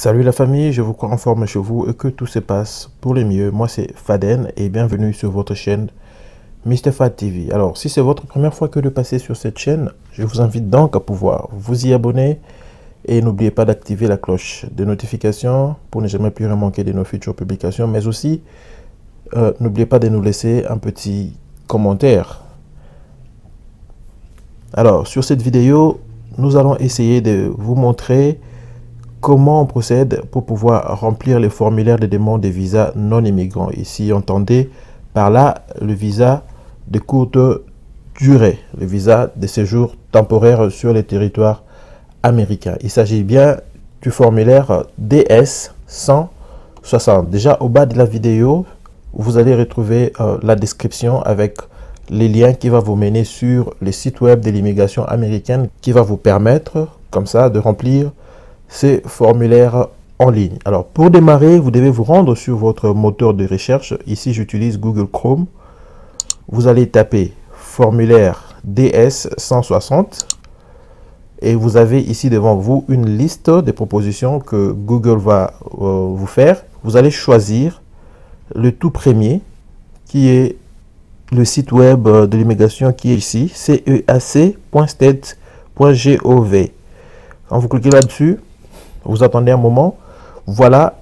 Salut la famille, je vous crois en forme chez vous et que tout se passe pour le mieux. Moi c'est Faden et bienvenue sur votre chaîne Mr Fad TV. Alors si c'est votre première fois que de passer sur cette chaîne, je vous invite donc à pouvoir vous y abonner et n'oubliez pas d'activer la cloche de notification pour ne jamais plus rien manquer de nos futures publications, mais aussi n'oubliez pas de nous laisser un petit commentaire. Alors sur cette vidéo, nous allons essayer de vous montrer comment on procède pour pouvoir remplir les formulaires de demande de visa non immigrants. Ici, entendez par là le visa de courte durée, le visa de séjour temporaire sur le territoire américain. Il s'agit bien du formulaire DS 160. Déjà, au bas de la vidéo, vous allez retrouver la description avec les liens qui va vous mener sur le site web de l'immigration américaine qui va vous permettre, comme ça, de remplir ces formulaires en ligne. Alors pour démarrer, vous devez vous rendre sur votre moteur de recherche. Ici j'utilise Google Chrome. Vous allez taper formulaire DS 160 et vous avez ici devant vous une liste de propositions que Google va vous faire. Vous allez choisir le tout premier qui est le site web de l'immigration qui est ici, ceac.state.gov. Quand vous cliquez là-dessus, vous attendez un moment, voilà,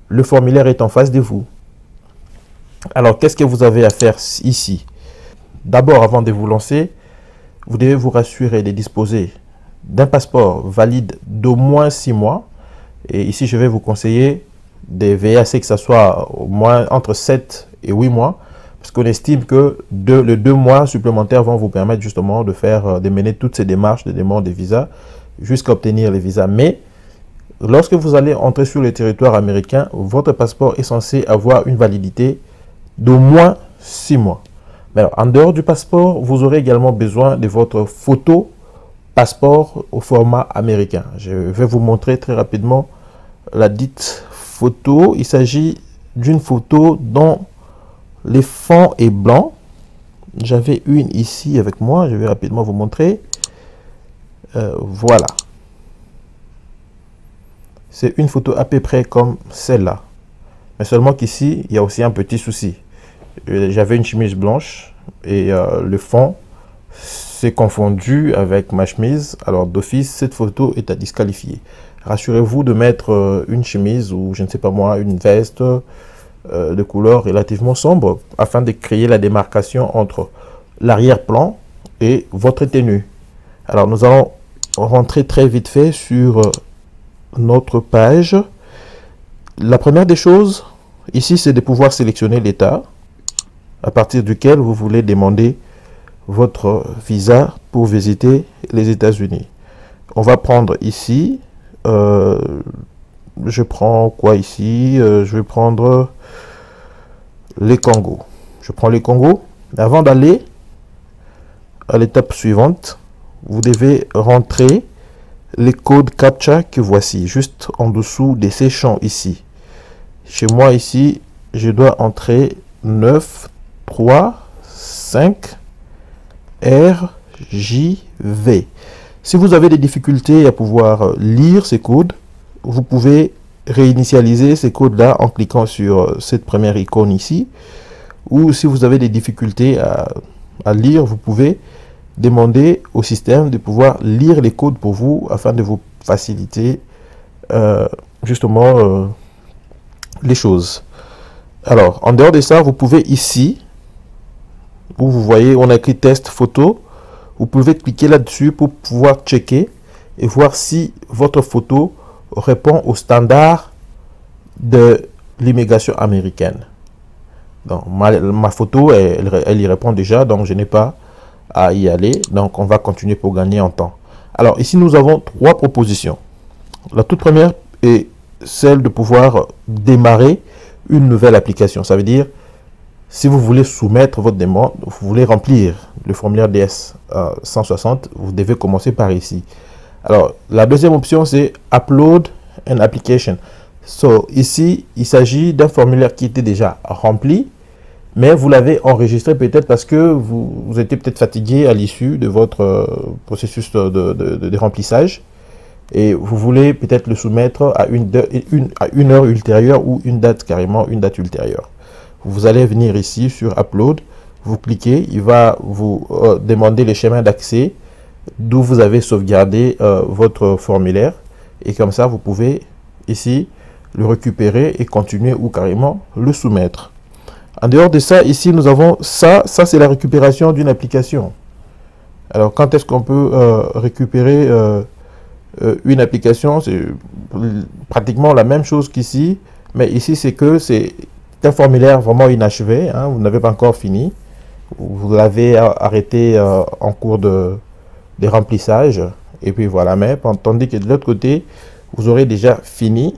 le formulaire est en face de vous. Alors, qu'est-ce que vous avez à faire ici? D'abord, avant de vous lancer, vous devez vous rassurer de disposer d'un passeport valide d'au moins 6 mois. Et ici, je vais vous conseiller de veiller à ce que ça soit au moins entre 7 et 8 mois. Parce qu'on estime que les 2 mois supplémentaires vont vous permettre justement de mener toutes ces démarches de demande de visa jusqu'à obtenir les visas. Mais lorsque vous allez entrer sur le territoire américain, votre passeport est censé avoir une validité d'au moins 6 mois. Mais alors, en dehors du passeport, vous aurez également besoin de votre photo passeport au format américain. Je vais vous montrer très rapidement la dite photo. Il s'agit d'une photo dont le fond est blanc. J'avais une ici avec moi, je vais rapidement vous montrer. Voilà. C'est une photo à peu près comme celle-là. Mais seulement qu'ici, il y a aussi un petit souci. J'avais une chemise blanche et le fond s'est confondu avec ma chemise. Alors d'office, cette photo est à disqualifier. Rassurez-vous de mettre une chemise ou je ne sais pas moi, une veste de couleur relativement sombre afin de créer la démarcation entre l'arrière-plan et votre tenue. Alors nous allons rentrer très vite fait sur notre page. La première des choses ici, c'est de pouvoir sélectionner l'état à partir duquel vous voulez demander votre visa pour visiter les États-Unis. On va prendre ici, je prends quoi ici? Je vais prendre les Congo. Je prends les Congo. Avant d'aller à l'étape suivante, vous devez rentrer les codes CAPTCHA que voici, juste en dessous de ces champs ici. Chez moi ici, je dois entrer 9, 3, 5, R, J, V. Si vous avez des difficultés à pouvoir lire ces codes, vous pouvez réinitialiser ces codes-là en cliquant sur cette première icône ici. Ou si vous avez des difficultés à lire, vous pouvez demander au système de pouvoir lire les codes pour vous afin de vous faciliter justement les choses. Alors, en dehors de ça, vous pouvez ici, où vous voyez, on a écrit test photo, vous pouvez cliquer là-dessus pour pouvoir checker et voir si votre photo répond aux standards de l'immigration américaine. Donc, ma photo, elle y répond déjà, donc je n'ai pas à y aller. Donc, on va continuer pour gagner en temps. Alors, ici, nous avons 3 propositions. La toute première est celle de pouvoir démarrer une nouvelle application. Ça veut dire, si vous voulez soumettre votre demande, vous voulez remplir le formulaire DS 160, vous devez commencer par ici. Alors, la deuxième option, c'est Upload an application. So, ici, il s'agit d'un formulaire qui était déjà rempli, mais vous l'avez enregistré peut-être parce que vous étiez peut-être fatigué à l'issue de votre processus de remplissage. et vous voulez peut-être le soumettre à une heure ultérieure ou une date carrément, une date ultérieure. Vous allez venir ici sur Upload, vous cliquez, il va vous demander les schémas d'accès d'où vous avez sauvegardé votre formulaire, et comme ça vous pouvez ici le récupérer et continuer ou carrément le soumettre. En dehors de ça, ici nous avons ça c'est la récupération d'une application. Alors quand est-ce qu'on peut récupérer une application? C'est pratiquement la même chose qu'ici, mais ici c'est que c'est un formulaire vraiment inachevé, hein, vous n'avez pas encore fini, vous l'avez arrêté en cours de remplissage, et puis voilà. Mais tandis que de l'autre côté vous aurez déjà fini,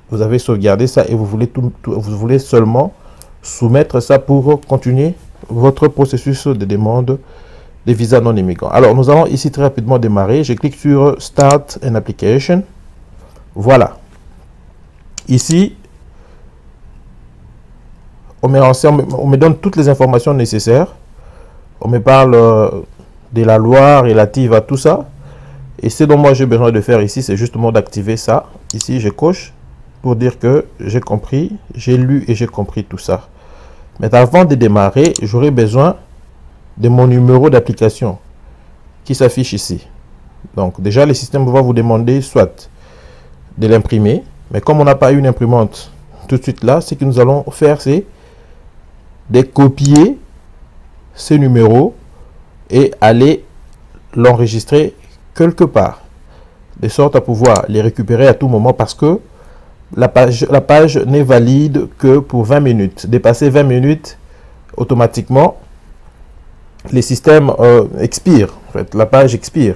vous avez sauvegardé ça et vous voulez seulement soumettre ça pour continuer votre processus de demande des visas non immigrants. Alors nous allons ici très rapidement démarrer. Je clique sur Start an Application. Voilà. Ici, on me donne toutes les informations nécessaires. On me parle de la loi relative à tout ça. Et ce dont moi j'ai besoin de faire ici, c'est justement d'activer ça. Ici, je coche pour dire que j'ai compris, j'ai lu et j'ai compris tout ça. Mais avant de démarrer, j'aurai besoin de mon numéro d'application qui s'affiche ici. Donc déjà, le système va vous demander soit de l'imprimer, mais comme on n'a pas une imprimante tout de suite là, ce que nous allons faire, c'est de copier ce numéro et aller l'enregistrer quelque part, de sorte à pouvoir les récupérer à tout moment, parce que la page n'est valide que pour 20 minutes. Dépasser 20 minutes, automatiquement, les systèmes expirent. En fait, la page expire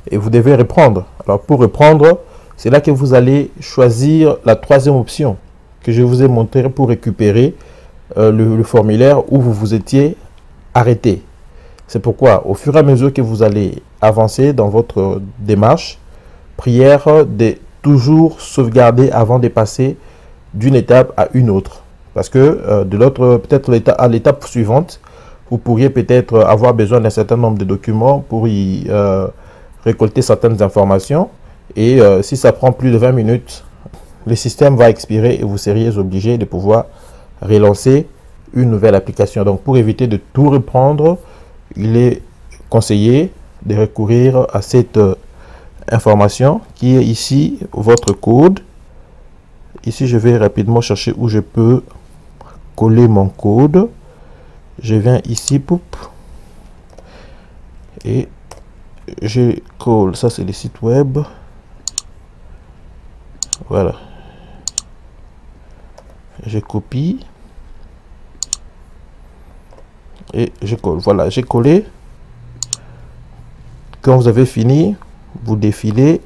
et vous devez reprendre. Alors, pour reprendre, c'est là que vous allez choisir la troisième option que je vous ai montré pour récupérer le formulaire où vous vous étiez arrêté. C'est pourquoi, au fur et à mesure que vous allez avancer dans votre démarche, prière de toujours sauvegarder avant de passer d'une étape à une autre. Parce que de l'autre, peut-être à l'étape suivante, vous pourriez peut-être avoir besoin d'un certain nombre de documents pour y récolter certaines informations. Et si ça prend plus de 20 minutes, le système va expirer et vous seriez obligé de pouvoir relancer une nouvelle application. Donc pour éviter de tout reprendre, il est conseillé de recourir à cette information qui est ici, votre code. Ici, je vais rapidement chercher où je peux coller mon code. Je viens ici, poup, et je colle. Ça, c'est le site web. Voilà. Je copie et je colle. Voilà, j'ai collé. Quand vous avez fini, vous défilez.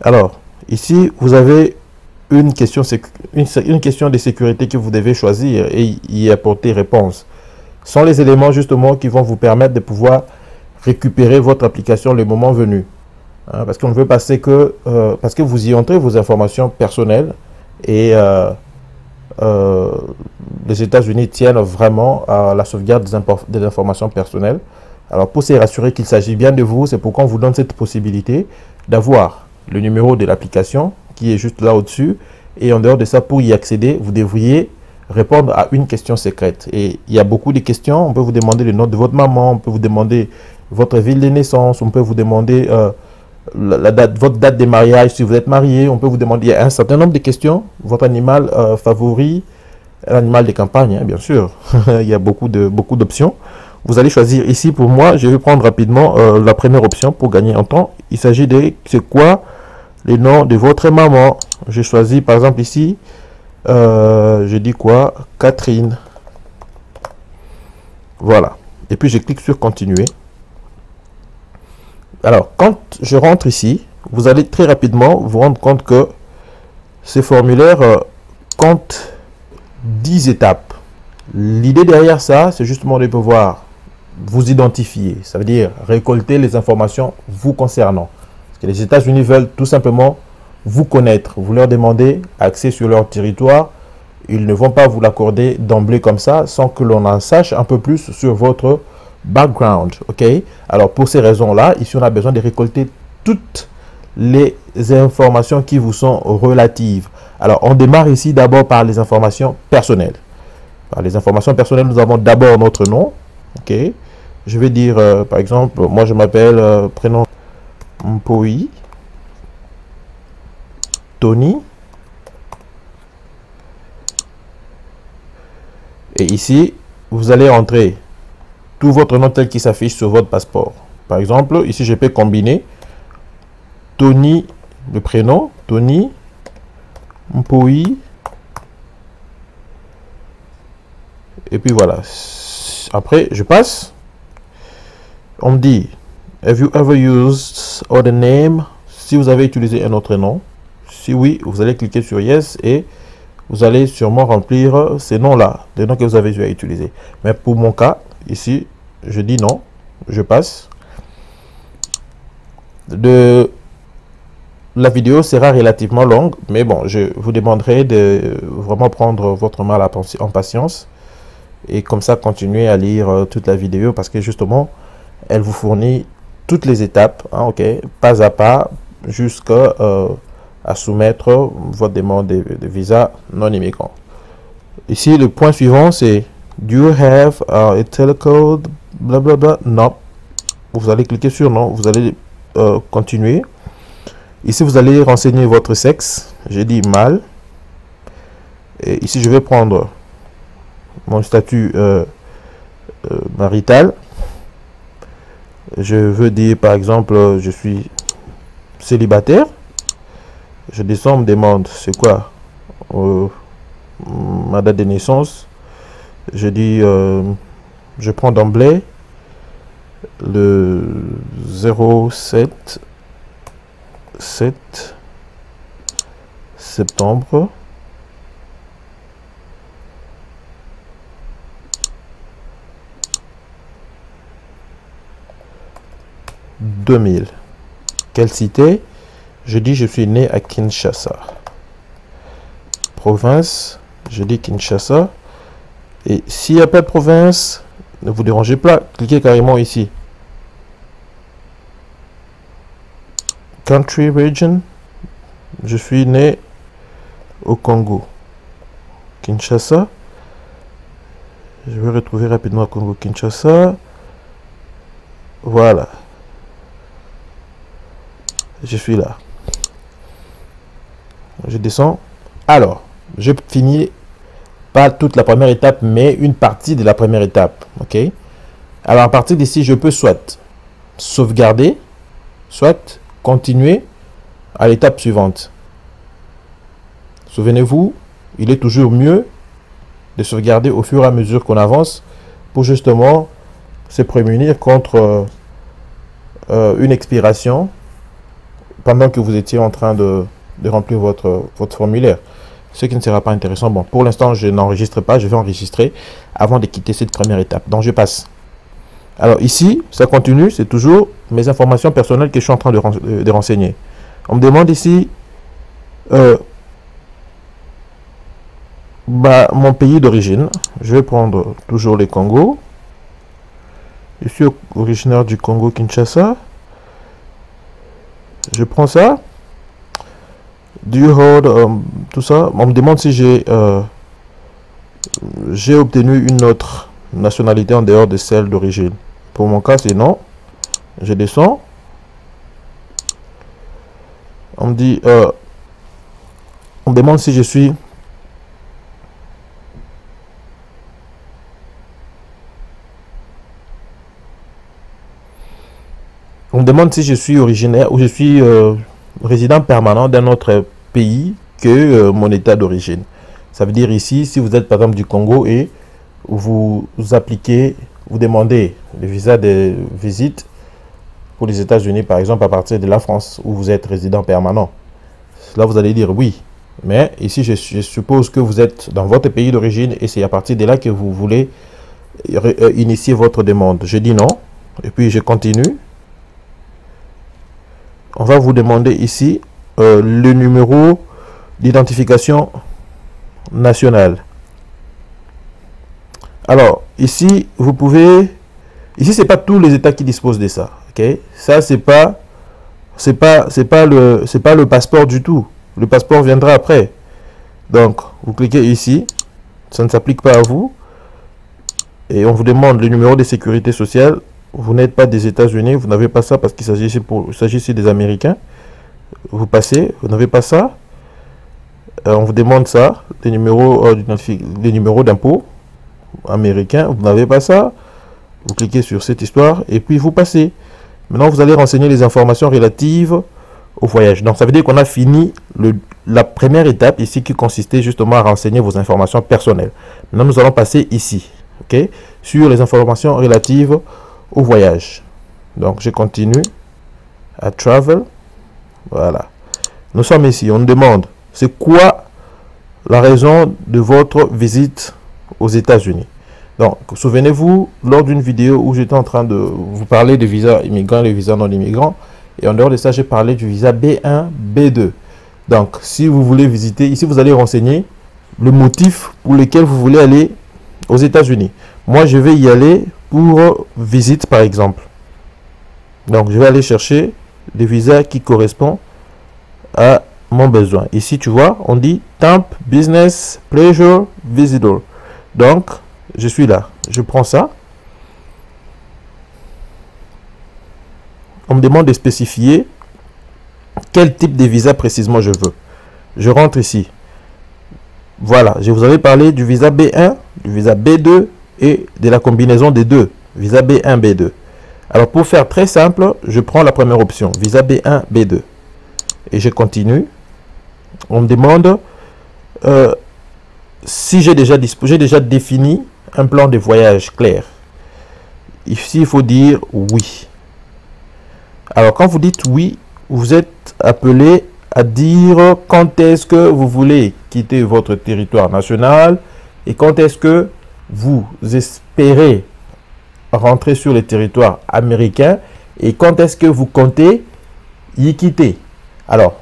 Alors ici vous avez une question de sécurité que vous devez choisir et y apporter réponse. Ce sont les éléments justement qui vont vous permettre de pouvoir récupérer votre application le moment venu, hein, parce qu'on ne veut passer que parce que vous y entrez vos informations personnelles, et les États-Unis tiennent vraiment à la sauvegarde des informations personnelles. Alors pour se rassurer qu'il s'agit bien de vous, c'est pourquoi on vous donne cette possibilité d'avoir le numéro de l'application qui est juste là au-dessus. Et en dehors de ça, pour y accéder, vous devriez répondre à une question secrète. Et il y a beaucoup de questions. On peut vous demander le nom de votre maman, on peut vous demander votre ville de naissance, on peut vous demander votre date de mariage si vous êtes marié, on peut vous demander, il y a un certain nombre de questions. Votre animal favori, l'animal de campagne, hein, bien sûr. Il y a beaucoup d'options. Vous allez choisir ici. Pour moi, je vais prendre rapidement la première option pour gagner en temps. Il s'agit de, c'est quoi le nom de votre maman? J'ai choisi par exemple ici, je dis quoi? Catherine. Voilà. Et puis je clique sur continuer. Alors, quand je rentre ici, vous allez très rapidement vous rendre compte que ce formulaire compte 10 étapes. L'idée derrière ça, c'est justement de pouvoir vous identifier. Ça veut dire récolter les informations vous concernant. Parce que les États-Unis veulent tout simplement vous connaître. Vous leur demandez accès sur leur territoire. Ils ne vont pas vous l'accorder d'emblée comme ça, sans que l'on en sache un peu plus sur votre background. Ok? Alors pour ces raisons-là, ici on a besoin de récolter toutes les informations qui vous sont relatives. Alors, on démarre ici d'abord par les informations personnelles. Par les informations personnelles, nous avons d'abord notre nom. Ok. Je vais dire, par exemple, moi je m'appelle prénom Mpoi Tony. Et ici, vous allez entrer tout votre nom tel qu'il s'affiche sur votre passeport. Par exemple, ici, je peux combiner Tony, le prénom, Tony, Mpoi. Et puis voilà. Après, je passe. On me dit, have you ever used other name? Si vous avez utilisé un autre nom. Si oui, vous allez cliquer sur Yes et vous allez sûrement remplir ces noms-là, les noms que vous avez déjà utilisés. Mais pour mon cas, ici, je dis non, je passe. La vidéo sera relativement longue, mais bon, je vous demanderai de vraiment prendre votre mal en patience et comme ça continuer à lire toute la vidéo parce que justement, elle vous fournit toutes les étapes, hein, ok, pas à pas, jusqu'à à soumettre votre demande de visa non immigrant. Ici, le point suivant, c'est do you have a telecode, blablabla. Non. Vous allez cliquer sur non. Vous allez continuer. Ici, vous allez renseigner votre sexe. J'ai dit mâle. Et ici, je vais prendre mon statut marital. Je veux dire, par exemple, je suis célibataire. Je descends, on me demande c'est quoi ma date de naissance. Je dis, je prends d'emblée le 07 septembre 2000. Quelle cité? Je dis je suis né à Kinshasa. Province, je dis Kinshasa. Et s'il n'y a pas de province, ne vous dérangez pas, cliquez carrément ici. Country region, je suis né au Congo. Kinshasa. Je vais retrouver rapidement Congo Kinshasa. Voilà. Je suis là. Je descends. Alors, je finis pas toute la première étape, mais une partie de la première étape. Ok. Alors, à partir d'ici, je peux soit sauvegarder, soit continuer à l'étape suivante. Souvenez-vous, il est toujours mieux de sauvegarder au fur et à mesure qu'on avance pour justement se prémunir contre une expiration pendant que vous étiez en train de remplir votre formulaire. Ce qui ne sera pas intéressant. Bon, pour l'instant, je n'enregistre pas. Je vais enregistrer avant de quitter cette première étape. Donc, je passe. Alors, ici, ça continue. C'est toujours mes informations personnelles que je suis en train de renseigner. On me demande ici mon pays d'origine. Je vais prendre toujours le Congo. Je suis originaire du Congo Kinshasa. Je prends ça. Do you hold tout ça? On me demande si j'ai obtenu une autre nationalité en dehors de celle d'origine. Pour mon cas, c'est non. Je descends. On me dit, on me demande si je suis originaire ou je suis résident permanent d'un autre pays que mon état d'origine. Ça veut dire ici, si vous êtes par exemple du Congo et vous appliquez, vous demandez le visa de visite pour les États-Unis, par exemple, à partir de la France, où vous êtes résident permanent. Là, vous allez dire oui. Mais ici, je suppose que vous êtes dans votre pays d'origine et c'est à partir de là que vous voulez initier votre demande. Je dis non. Et puis, je continue. On va vous demander ici le numéro d'identification nationale. Alors, ici, vous pouvez... Ici, ce n'est pas tous les États qui disposent de ça. Okay? Ça, c'est pas le passeport du tout. Le passeport viendra après. Donc, vous cliquez ici. Ça ne s'applique pas à vous. Et on vous demande le numéro de sécurité sociale. Vous n'êtes pas des États-Unis. Vous n'avez pas ça parce qu'il s'agit des Américains. Vous passez. Vous n'avez pas ça. On vous demande ça. Les numéros d'impôt américains. Vous n'avez pas ça. Vous cliquez sur cette histoire. Et puis vous passez. Maintenant, vous allez renseigner les informations relatives au voyage. Donc, ça veut dire qu'on a fini la première étape ici qui consistait justement à renseigner vos informations personnelles. Maintenant, nous allons passer ici, ok, sur les informations relatives au voyage. Donc, je continue à Travel. Voilà. Nous sommes ici. On nous demande, c'est quoi la raison de votre visite aux États-Unis? Donc, souvenez-vous, lors d'une vidéo où j'étais en train de vous parler des visas immigrants et des visas non immigrants, et en dehors de ça, j'ai parlé du visa B1, B2. Donc, si vous voulez visiter, ici, vous allez renseigner le motif pour lequel vous voulez aller aux États-Unis. Moi, je vais y aller pour visite, par exemple. Donc, je vais aller chercher le visa qui correspond à mon besoin. Ici, tu vois, on dit Temp Business Pleasure Visitor. Donc, je suis là. Je prends ça. On me demande de spécifier quel type de visa précisément je veux. Je rentre ici. Voilà, je vous avais parlé du visa B1, du visa B2 et de la combinaison des deux. Visa B1, B2. Alors, pour faire très simple, je prends la première option, visa B1, B2. Et je continue. On me demande si j'ai déjà défini un plan de voyage clair. Ici, il faut dire oui. Alors, quand vous dites oui, vous êtes appelé à dire quand est-ce que vous voulez quitter votre territoire national et quand est-ce que vous espérez rentrer sur le territoire américain et quand est-ce que vous comptez y quitter. Alors,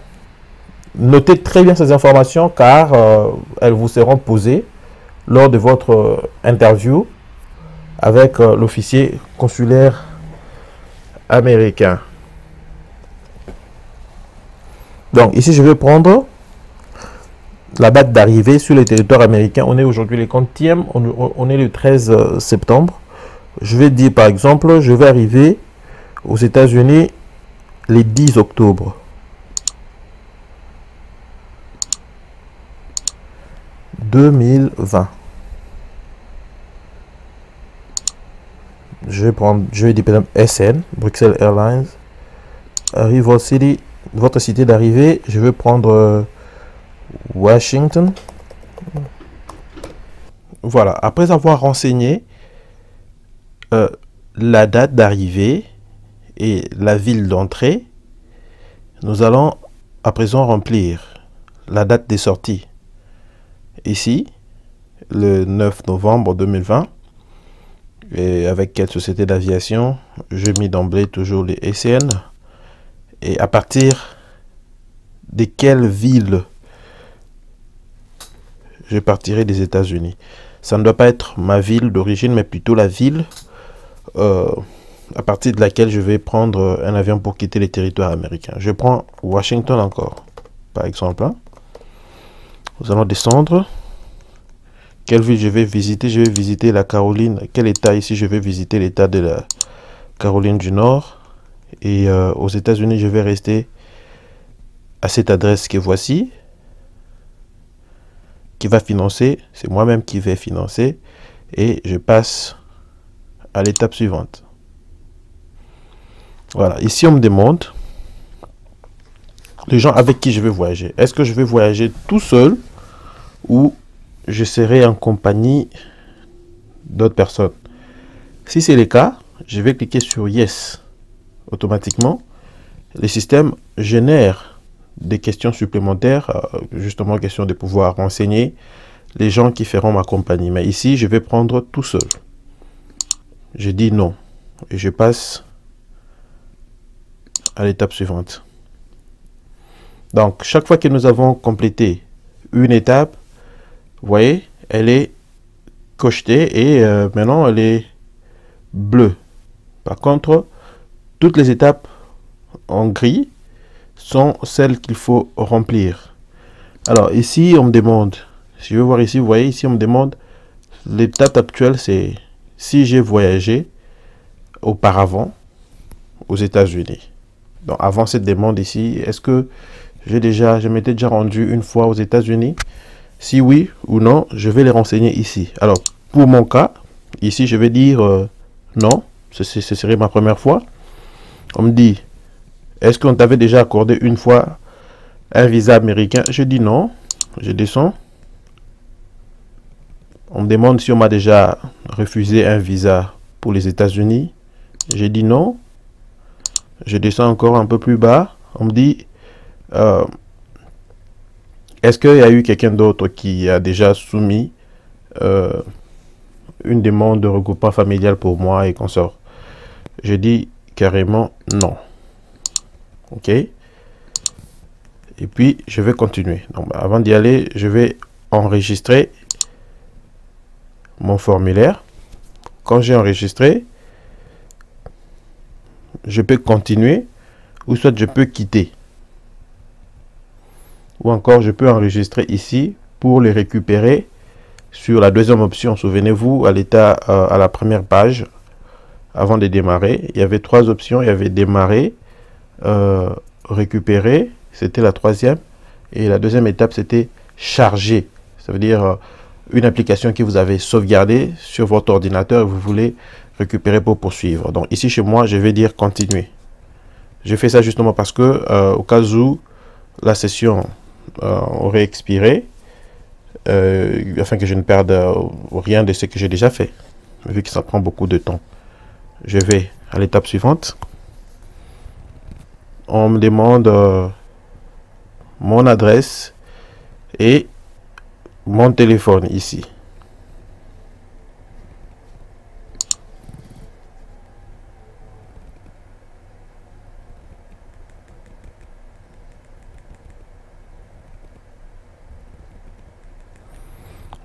notez très bien ces informations car elles vous seront posées lors de votre interview avec l'officier consulaire américain. Donc ici, je vais prendre la date d'arrivée sur le territoire américain. On est aujourd'hui le 30e, on est le 13 septembre. Je vais dire par exemple, je vais arriver aux États-Unis le 10 octobre. « 2020. » Je vais dire par exemple SN, Bruxelles Airlines. Arrive votre cité d'arrivée. Je vais prendre Washington. Voilà. Après avoir renseigné la date d'arrivée et la ville d'entrée, nous allons à présent remplir la date des sorties. Ici, le 9 novembre 2020. Et avec quelle société d'aviation? Je mis d'emblée toujours les SN. Et à partir de quelle ville je partirai des États-Unis? Ça ne doit pas être ma ville d'origine, mais plutôt la ville à partir de laquelle je vais prendre un avion pour quitter les territoires américains. Je prends Washington encore, par exemple. Nous allons descendre. Quelle ville je vais visiter? Je vais visiter la Caroline. Quel état ici? Je vais visiter l'état de la Caroline du Nord. Et aux États-Unis, je vais rester à cette adresse que voici. Qui va financer? C'est moi-même qui vais financer. Et je passe à l'étape suivante. Voilà. Ici, on me demande les gens avec qui je vais voyager. Est-ce que je vais voyager tout seul ou je serai en compagnie d'autres personnes? Si c'est le cas, je vais cliquer sur Yes. Automatiquement, le système génère des questions supplémentaires, justement question de pouvoir renseigner les gens qui feront ma compagnie. Mais ici, je vais prendre tout seul. Je dis non et je passe à l'étape suivante. Donc, chaque fois que nous avons complété une étape, vous voyez, elle est cochetée et maintenant elle est bleue. Par contre, toutes les étapes en gris sont celles qu'il faut remplir. Alors ici, on me demande, si je veux voir ici, vous voyez ici, on me demande, l'étape actuelle, c'est si j'ai voyagé auparavant aux États-Unis. Donc avant cette demande ici, est-ce que je m'étais déjà rendu une fois aux États-Unis? Si oui ou non, je vais les renseigner ici. Alors pour mon cas, ici je vais dire non, ce serait ma première fois. On me dit, est-ce qu'on t'avait déjà accordé une fois un visa américain? Je dis non, je descends. On me demande si on m'a déjà refusé un visa pour les États-Unis. J'ai dit non. Je descends encore un peu plus bas. On me dit, est-ce qu'il y a eu quelqu'un d'autre qui a déjà soumis une demande de regroupement familial pour moi et consort? Je dis carrément non. OK. Et puis, je vais continuer. Donc, avant d'y aller, je vais enregistrer mon formulaire. Quand j'ai enregistré, je peux continuer ou soit je peux quitter. Ou encore, je peux enregistrer ici pour les récupérer sur la deuxième option. Souvenez-vous, à la première page, avant de démarrer, il y avait trois options. Il y avait démarrer, récupérer, c'était la troisième. Et la deuxième étape, c'était charger. Ça veut dire une application que vous avez sauvegardée sur votre ordinateur et vous voulez récupérer pour poursuivre. Donc ici, chez moi, je vais dire continuer. Je fais ça justement parce que au cas où la session aurait expiré, afin que je ne perde rien de ce que j'ai déjà fait, vu que ça prend beaucoup de temps. Je vais à l'étape suivante. On me demande mon adresse et mon téléphone ici.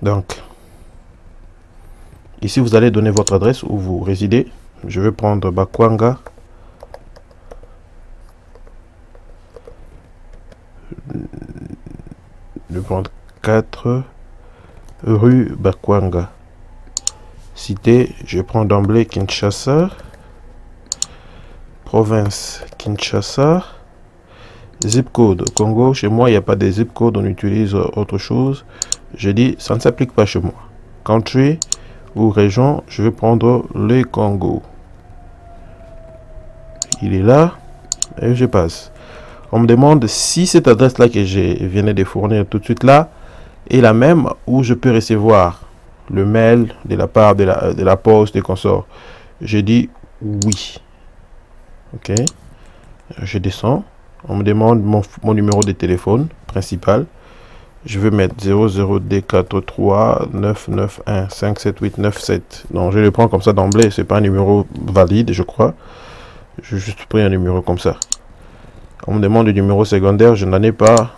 Donc, ici, vous allez donner votre adresse où vous résidez. Je vais prendre Bakwanga. Je vais prendre 4 rue Bakwanga. Cité, je prends d'emblée Kinshasa. Province Kinshasa. Zip code Congo. Chez moi, il n'y a pas de zip code, on utilise autre chose. Je dis, ça ne s'applique pas chez moi. Country ou région, je vais prendre le Congo. Il est là et je passe. On me demande si cette adresse-là que je viens de fournir tout de suite là est la même où je peux recevoir le mail de la part de la poste et consorts. Je dis oui. OK. Je descends. On me demande mon numéro de téléphone principal. Je vais mettre 00D4399157897. Donc je le prends comme ça d'emblée. C'est pas un numéro valide, je crois. Je juste pris un numéro comme ça. On me demande le numéro secondaire, je n'en ai pas.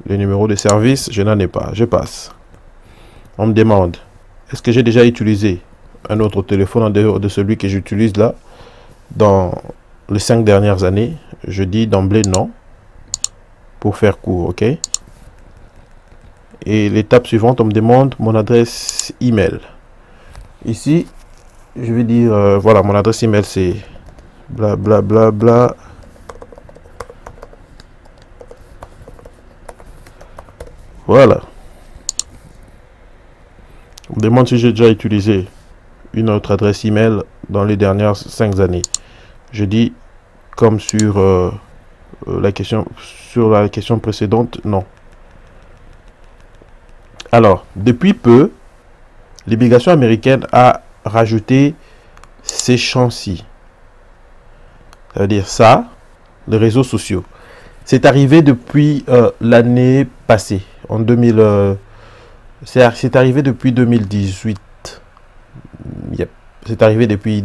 Le numéro de service, je n'en ai pas. Je passe. On me demande, est-ce que j'ai déjà utilisé un autre téléphone en dehors de celui que j'utilise là dans les 5 dernières années? Je dis d'emblée non. Pour faire court, OK? Et l'étape suivante, on me demande mon adresse email. Ici, je vais dire, voilà, mon adresse email c'est bla bla bla bla. Voilà. On me demande si j'ai déjà utilisé une autre adresse email dans les dernières 5 années. Je dis, comme sur la question précédente, non. Alors, depuis peu, l'immigration américaine a rajouté ces champs-ci. Ça veut dire ça, les réseaux sociaux. C'est arrivé depuis l'année passée, en 2000. C'est arrivé depuis 2018. Yep. C'est arrivé depuis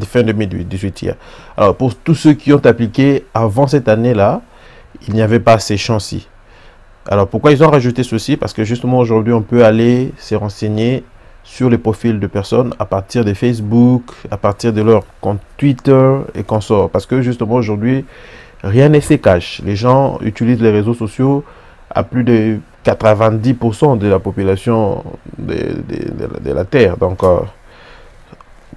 fin 2018. Yeah. Alors, pour tous ceux qui ont appliqué avant cette année-là, il n'y avait pas ces champs-ci. Alors, pourquoi ils ont rajouté ceci? Parce que justement, aujourd'hui, on peut aller se renseigner sur les profils de personnes à partir de Facebook, à partir de leur compte Twitter et consorts. Parce que justement, aujourd'hui, rien ne se cache. Les gens utilisent les réseaux sociaux à plus de 90% de la population de la Terre. Donc,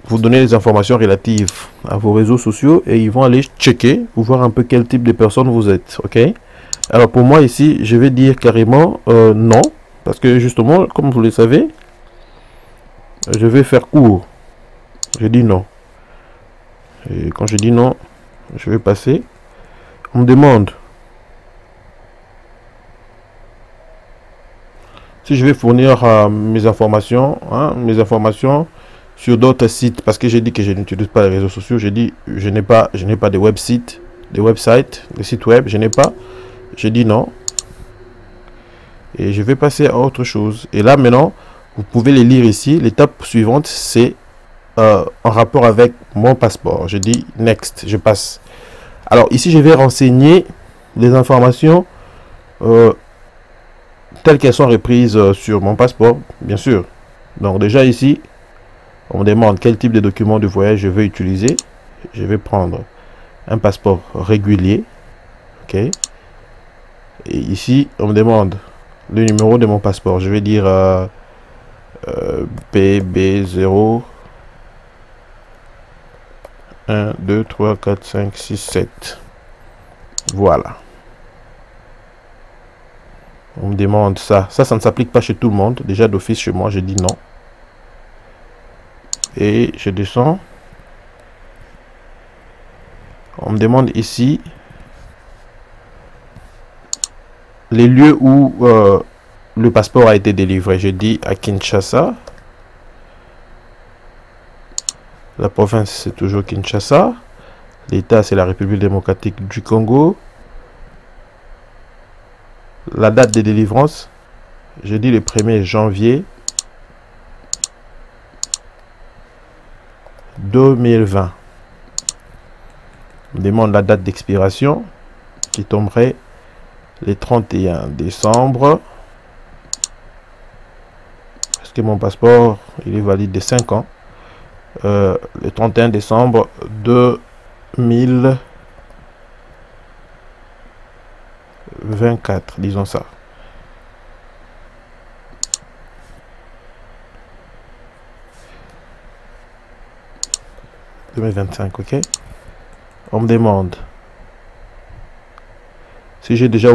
vous donnez les informations relatives à vos réseaux sociaux et ils vont aller checker pour voir un peu quel type de personne vous êtes. Ok? Alors, pour moi ici, je vais dire carrément non. Parce que justement, comme vous le savez, je vais faire court. Je dis non. Et quand je dis non, je vais passer. On me demande si je vais fournir mes informations sur d'autres sites, parce que j'ai dit que je n'utilise pas les réseaux sociaux. J'ai dit je n'ai pas de websites, des sites web, je n'ai pas. J'ai dit non. Et je vais passer à autre chose. Et là maintenant, vous pouvez les lire ici. L'étape suivante, c'est en rapport avec mon passeport. Je dis next, je passe. Alors ici, je vais renseigner les informations telles qu'elles sont reprises sur mon passeport, bien sûr. Donc déjà ici, on me demande quel type de document de voyage je veux utiliser. Je vais prendre un passeport régulier. Ok. Et ici, on me demande le numéro de mon passeport. Je vais dire PB0 1, 2, 3, 4, 5, 6, 7. Voilà. On me demande ça. Ça ne s'applique pas chez tout le monde. Déjà d'office chez moi, je dis non. Et je descends. On me demande ici les lieux où le passeport a été délivré. Je dis à Kinshasa. La province, c'est toujours Kinshasa. L'État, c'est la République démocratique du Congo. La date de délivrance, je dis le 1er janvier 2020. On me demande la date d'expiration qui tomberait le 31 décembre. Parce que mon passeport, il est valide de 5 ans. Le 31 décembre 2024, disons ça. « 2025, ok. On me demande si j'ai déjà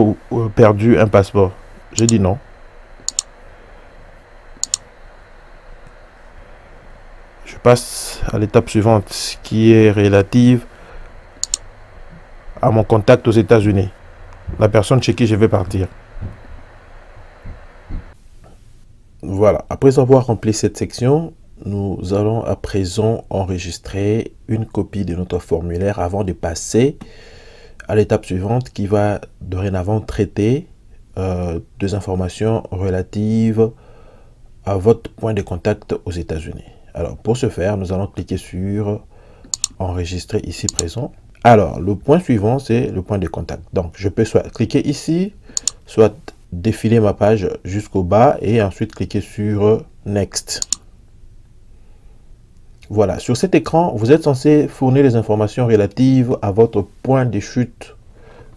perdu un passeport. Je dis non. Je passe à l'étape suivante qui est relative à mon contact aux États-Unis. La personne chez qui je vais partir. Voilà. Après avoir rempli cette section, nous allons à présent enregistrer une copie de notre formulaire avant de passer à l'étape suivante qui va dorénavant traiter des informations relatives à votre point de contact aux États-Unis. Alors, pour ce faire, nous allons cliquer sur enregistrer ici présent. Alors, le point suivant, c'est le point de contact. Donc, je peux soit cliquer ici, soit défiler ma page jusqu'au bas et ensuite cliquer sur Next. Voilà, sur cet écran, vous êtes censé fournir les informations relatives à votre point de chute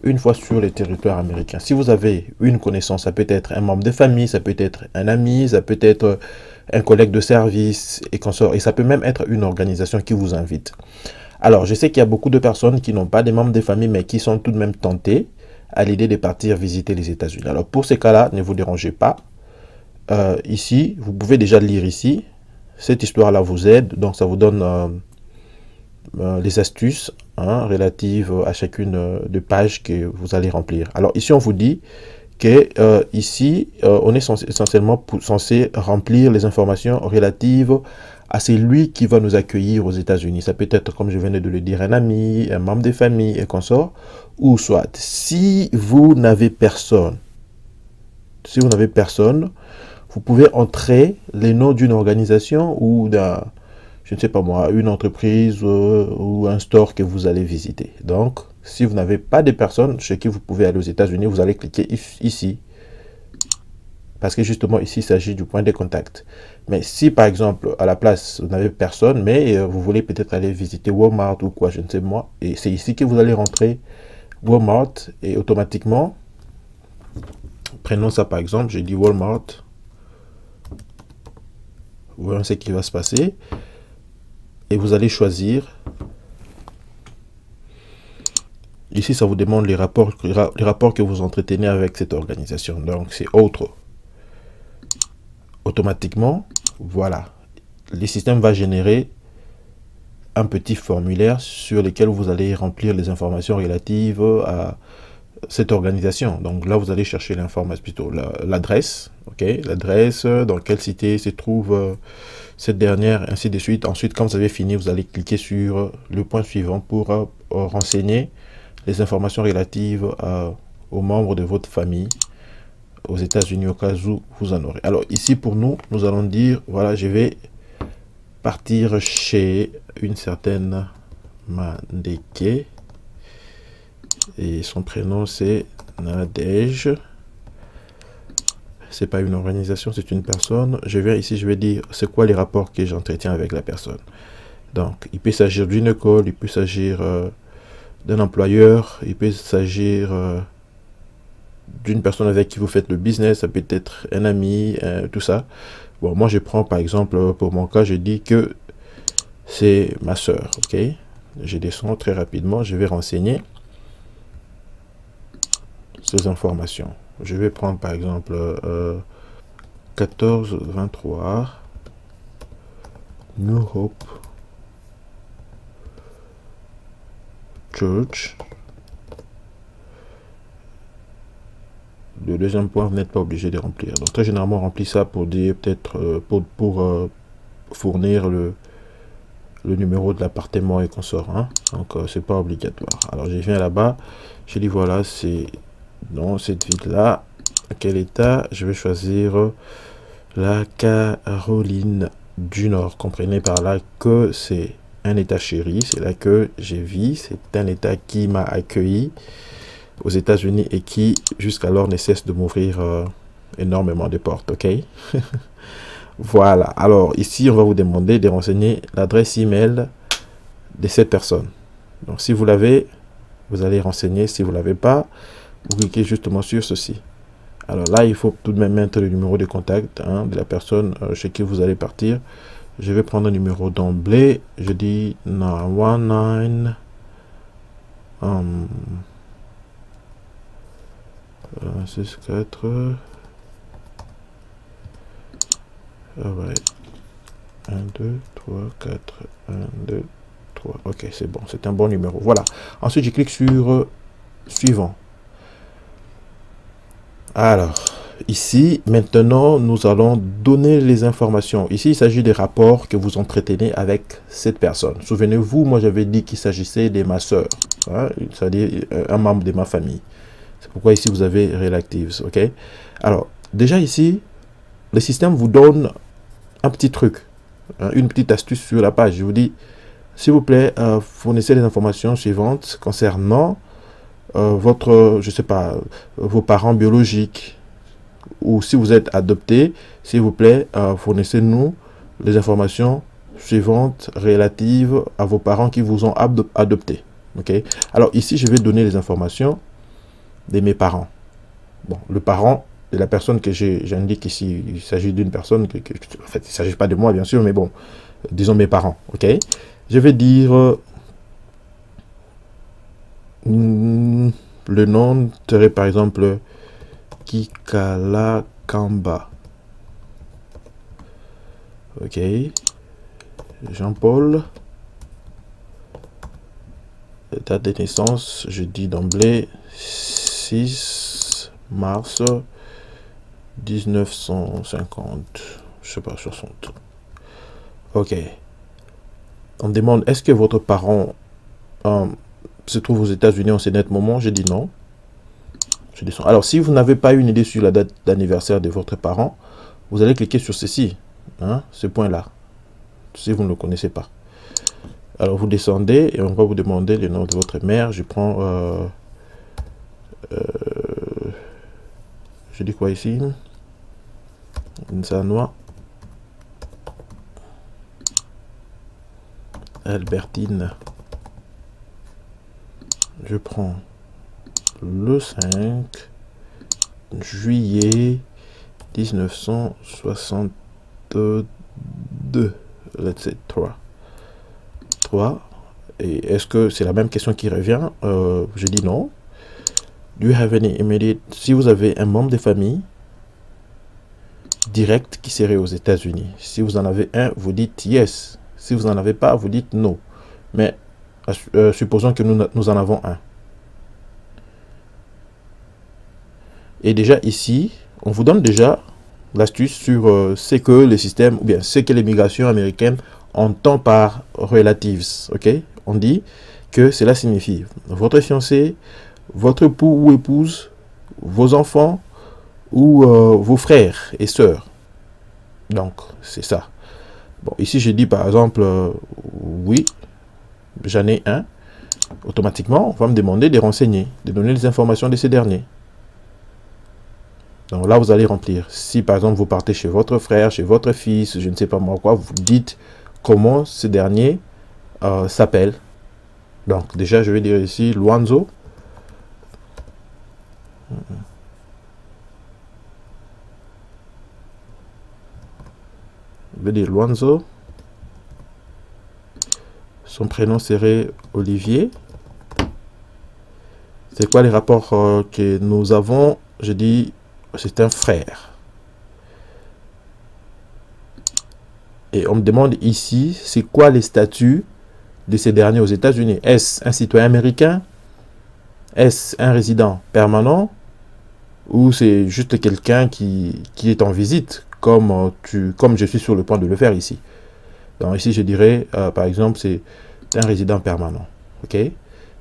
une fois sur le territoire américain. Si vous avez une connaissance, ça peut être un membre de famille, ça peut être un ami, ça peut être un collègue de service et consorts, et ça peut même être une organisation qui vous invite. Alors, je sais qu'il y a beaucoup de personnes qui n'ont pas des membres de famille, mais qui sont tout de même tentées à l'idée de partir visiter les États-Unis. Alors, pour ces cas-là, ne vous dérangez pas. Ici, vous pouvez déjà lire ici. Cette histoire-là vous aide, donc ça vous donne les astuces relatives à chacune des pages que vous allez remplir. Alors, ici, on vous dit que ici, on est essentiellement censé remplir les informations relatives à celui qui va nous accueillir aux États-Unis. Ça peut être, comme je venais de le dire, un ami, un membre de famille et consort, ou soit, si vous n'avez personne, vous pouvez entrer les noms d'une organisation ou d'un, je ne sais pas moi, une entreprise ou un store que vous allez visiter. Donc, si vous n'avez pas de personnes chez qui vous pouvez aller aux États-Unis, vous allez cliquer ici. Parce que justement, ici, il s'agit du point de contact. Mais si, par exemple, à la place, vous n'avez personne, mais vous voulez peut-être aller visiter Walmart ou quoi, je ne sais moi, et c'est ici que vous allez rentrer Walmart, et automatiquement, prenons ça par exemple, j'ai dit Walmart. Voyons ce qui va se passer. Et vous allez choisir. Ici, ça vous demande les rapports que vous entretenez avec cette organisation. Donc, c'est autre. Automatiquement, voilà. Le système va générer un petit formulaire sur lequel vous allez remplir les informations relatives à cette organisation. Donc là, vous allez chercher l'information, plutôt l'adresse, ok, l'adresse, dans quelle cité se trouve cette dernière, ainsi de suite. Ensuite, quand vous avez fini, vous allez cliquer sur le point suivant pour renseigner les informations relatives aux membres de votre famille aux États-Unis au cas où vous en aurez. Alors ici, pour nous, nous allons dire, voilà, je vais partir chez une certaine Mandeke. Et son prénom, c'est Nadège. C'est pas une organisation, c'est une personne. Je viens ici, je vais dire, c'est quoi les rapports que j'entretiens avec la personne. Donc, il peut s'agir d'une école, il peut s'agir d'un employeur, il peut s'agir d'une personne avec qui vous faites le business, ça peut être un ami, tout ça. Bon, moi, je prends, par exemple, pour mon cas, je dis que c'est ma soeur, ok? Je descends très rapidement, je vais renseigner ces informations. Je vais prendre par exemple 1423 New Hope Church. Le deuxième point, vous n'êtes pas obligé de remplir. Donc très généralement, on remplit ça pour dire peut-être pour fournir le numéro de l'appartement et consort. Hein. Donc c'est pas obligatoire. Alors je viens là-bas, je dis voilà, c'est dans cette ville-là. À quel état? Je vais choisir la Caroline du Nord. Comprenez par là que c'est un état chéri, c'est là que j'ai vis, c'est un état qui m'a accueilli aux États-Unis et qui jusqu'alors ne cesse de m'ouvrir énormément de portes, ok? Voilà, alors ici on va vous demander de renseigner l'adresse email de cette personne. Donc si vous l'avez, vous allez renseigner. Si vous ne l'avez pas, vous cliquez justement sur ceci. Alors là, il faut tout de même mettre le numéro de contact hein, de la personne chez qui vous allez partir. Je vais prendre un numéro d'emblée. Je dis 919 64 ouais. 1, 2, 3, 4, 1, 2, 3. Ok, c'est bon, c'est un bon numéro. Voilà. Ensuite, je clique sur suivant. Alors, ici, maintenant, nous allons donner les informations. Ici, il s'agit des rapports que vous entretenez avec cette personne. Souvenez-vous, moi, j'avais dit qu'il s'agissait de ma soeur, hein, c'est-à-dire un membre de ma famille. C'est pourquoi ici, vous avez Relatives, ok? Alors, déjà ici, le système vous donne un petit truc, hein, une petite astuce sur la page. Je vous dis, s'il vous plaît, fournissez les informations suivantes concernant votre, je sais pas, vos parents biologiques, ou si vous êtes adopté, s'il vous plaît, fournissez-nous les informations suivantes relatives à vos parents qui vous ont adopté. Ok. Alors ici, je vais donner les informations de mes parents. Bon, le parent de la personne que j'indique ici, il s'agit d'une personne en fait, il ne s'agit pas de moi, bien sûr, mais bon, disons mes parents. Ok. Je vais dire le nom serait par exemple Kikala Kamba. Ok. Jean-Paul. Date de naissance, je dis d'emblée 6 mars 1950. Je sais pas, 60. Ok. On me demande, est-ce que votre parent se trouve aux États-Unis en ce net moment? J'ai dit non. Je descends. Alors, si vous n'avez pas une idée sur la date d'anniversaire de votre parent, vous allez cliquer sur ceci, hein, ce point-là, si vous ne le connaissez pas. Alors, vous descendez et on va vous demander le nom de votre mère. Je prends... je dis quoi ici? Nzanois. Albertine. Je prends le 5 juillet 1962. Let's say 3. Et est-ce que c'est la même question qui revient? Je dis non. Do you have any immediate... Si vous avez un membre de famille direct qui serait aux États-Unis, si vous en avez un, vous dites yes. Si vous n'en avez pas, vous dites non. Mais supposons que nous en avons un. Et déjà ici, on vous donne déjà l'astuce sur ce que le système, ou bien ce que l'immigration américaine entend par relatives. Ok? On dit que cela signifie votre fiancé, votre époux ou épouse, vos enfants ou vos frères et sœurs. Donc, c'est ça. Bon, ici, je dis par exemple, oui, j'en ai un. Automatiquement, on va me demander de renseigner, de donner les informations de ces derniers. Donc là, vous allez remplir. Si par exemple, vous partez chez votre frère, chez votre fils, je ne sais pas moi quoi, vous dites comment ce dernier s'appelle. Donc déjà, je vais dire ici Luanzo. Je vais dire Luanzo. Son prénom serait Olivier. C'est quoi les rapports que nous avons? Je dis, c'est un frère. Et on me demande ici, c'est quoi les statuts de ces derniers aux États-Unis? Est-ce un citoyen américain? Est-ce un résident permanent? Ou c'est juste quelqu'un qui est en visite, comme je suis sur le point de le faire ici? Donc ici, je dirais, par exemple, c'est un résident permanent. OK? Et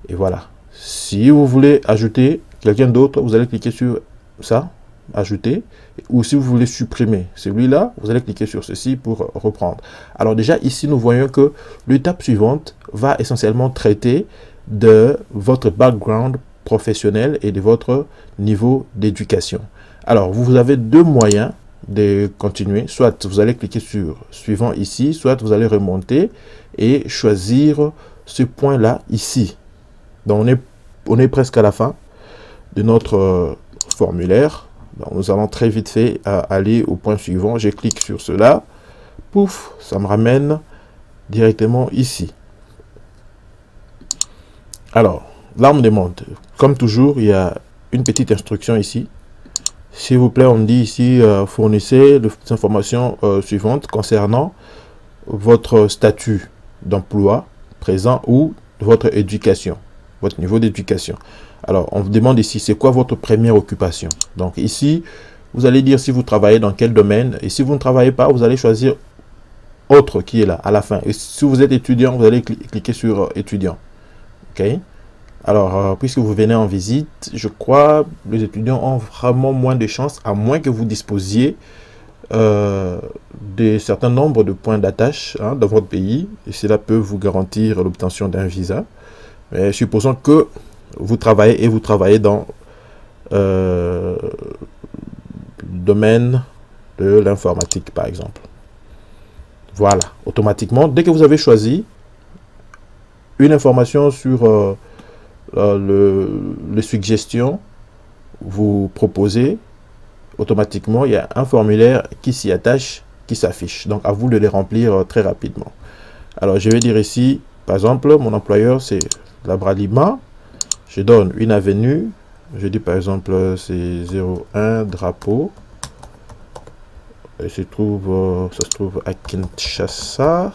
voilà. Si vous voulez ajouter quelqu'un d'autre, vous allez cliquer sur ça, ajouter. Ou si vous voulez supprimer celui-là, vous allez cliquer sur ceci pour reprendre. Alors déjà, ici, nous voyons que l'étape suivante va essentiellement traiter de votre background professionnel et de votre niveau d'éducation. Alors, vous avez deux moyens de continuer. Soit vous allez cliquer sur suivant ici, soit vous allez remonter et choisir ce point-là ici. Donc, on est presque à la fin de notre formulaire. Donc, nous allons très vite fait aller au point suivant. Je clique sur cela. Pouf, ça me ramène directement ici. Alors, là, on me demande, comme toujours, il y a une petite instruction ici. S'il vous plaît, on me dit ici, fournissez les informations suivantes concernant votre statut d'emploi présent ou votre éducation, votre niveau d'éducation. Alors, on vous demande ici, c'est quoi votre première occupation? Donc ici, vous allez dire si vous travaillez dans quel domaine. Et si vous ne travaillez pas, vous allez choisir autre qui est là, à la fin. Et si vous êtes étudiant, vous allez cliquer sur étudiant. OK? Alors, puisque vous venez en visite, je crois que les étudiants ont vraiment moins de chances, à moins que vous disposiez de certains nombres de points d'attache dans votre pays. Et cela peut vous garantir l'obtention d'un visa. Mais supposons que vous travaillez dans le domaine de l'informatique, par exemple. Voilà, automatiquement, dès que vous avez choisi une information sur les suggestions, vous proposez, automatiquement, il y a un formulaire qui s'y attache, qui s'affiche. Donc, à vous de les remplir très rapidement. Alors, je vais dire ici, par exemple, mon employeur, c'est Labralima. Je donne une avenue. Je dis, par exemple, c'est 01 Drapeau. Et ça se trouve à Kinshasa.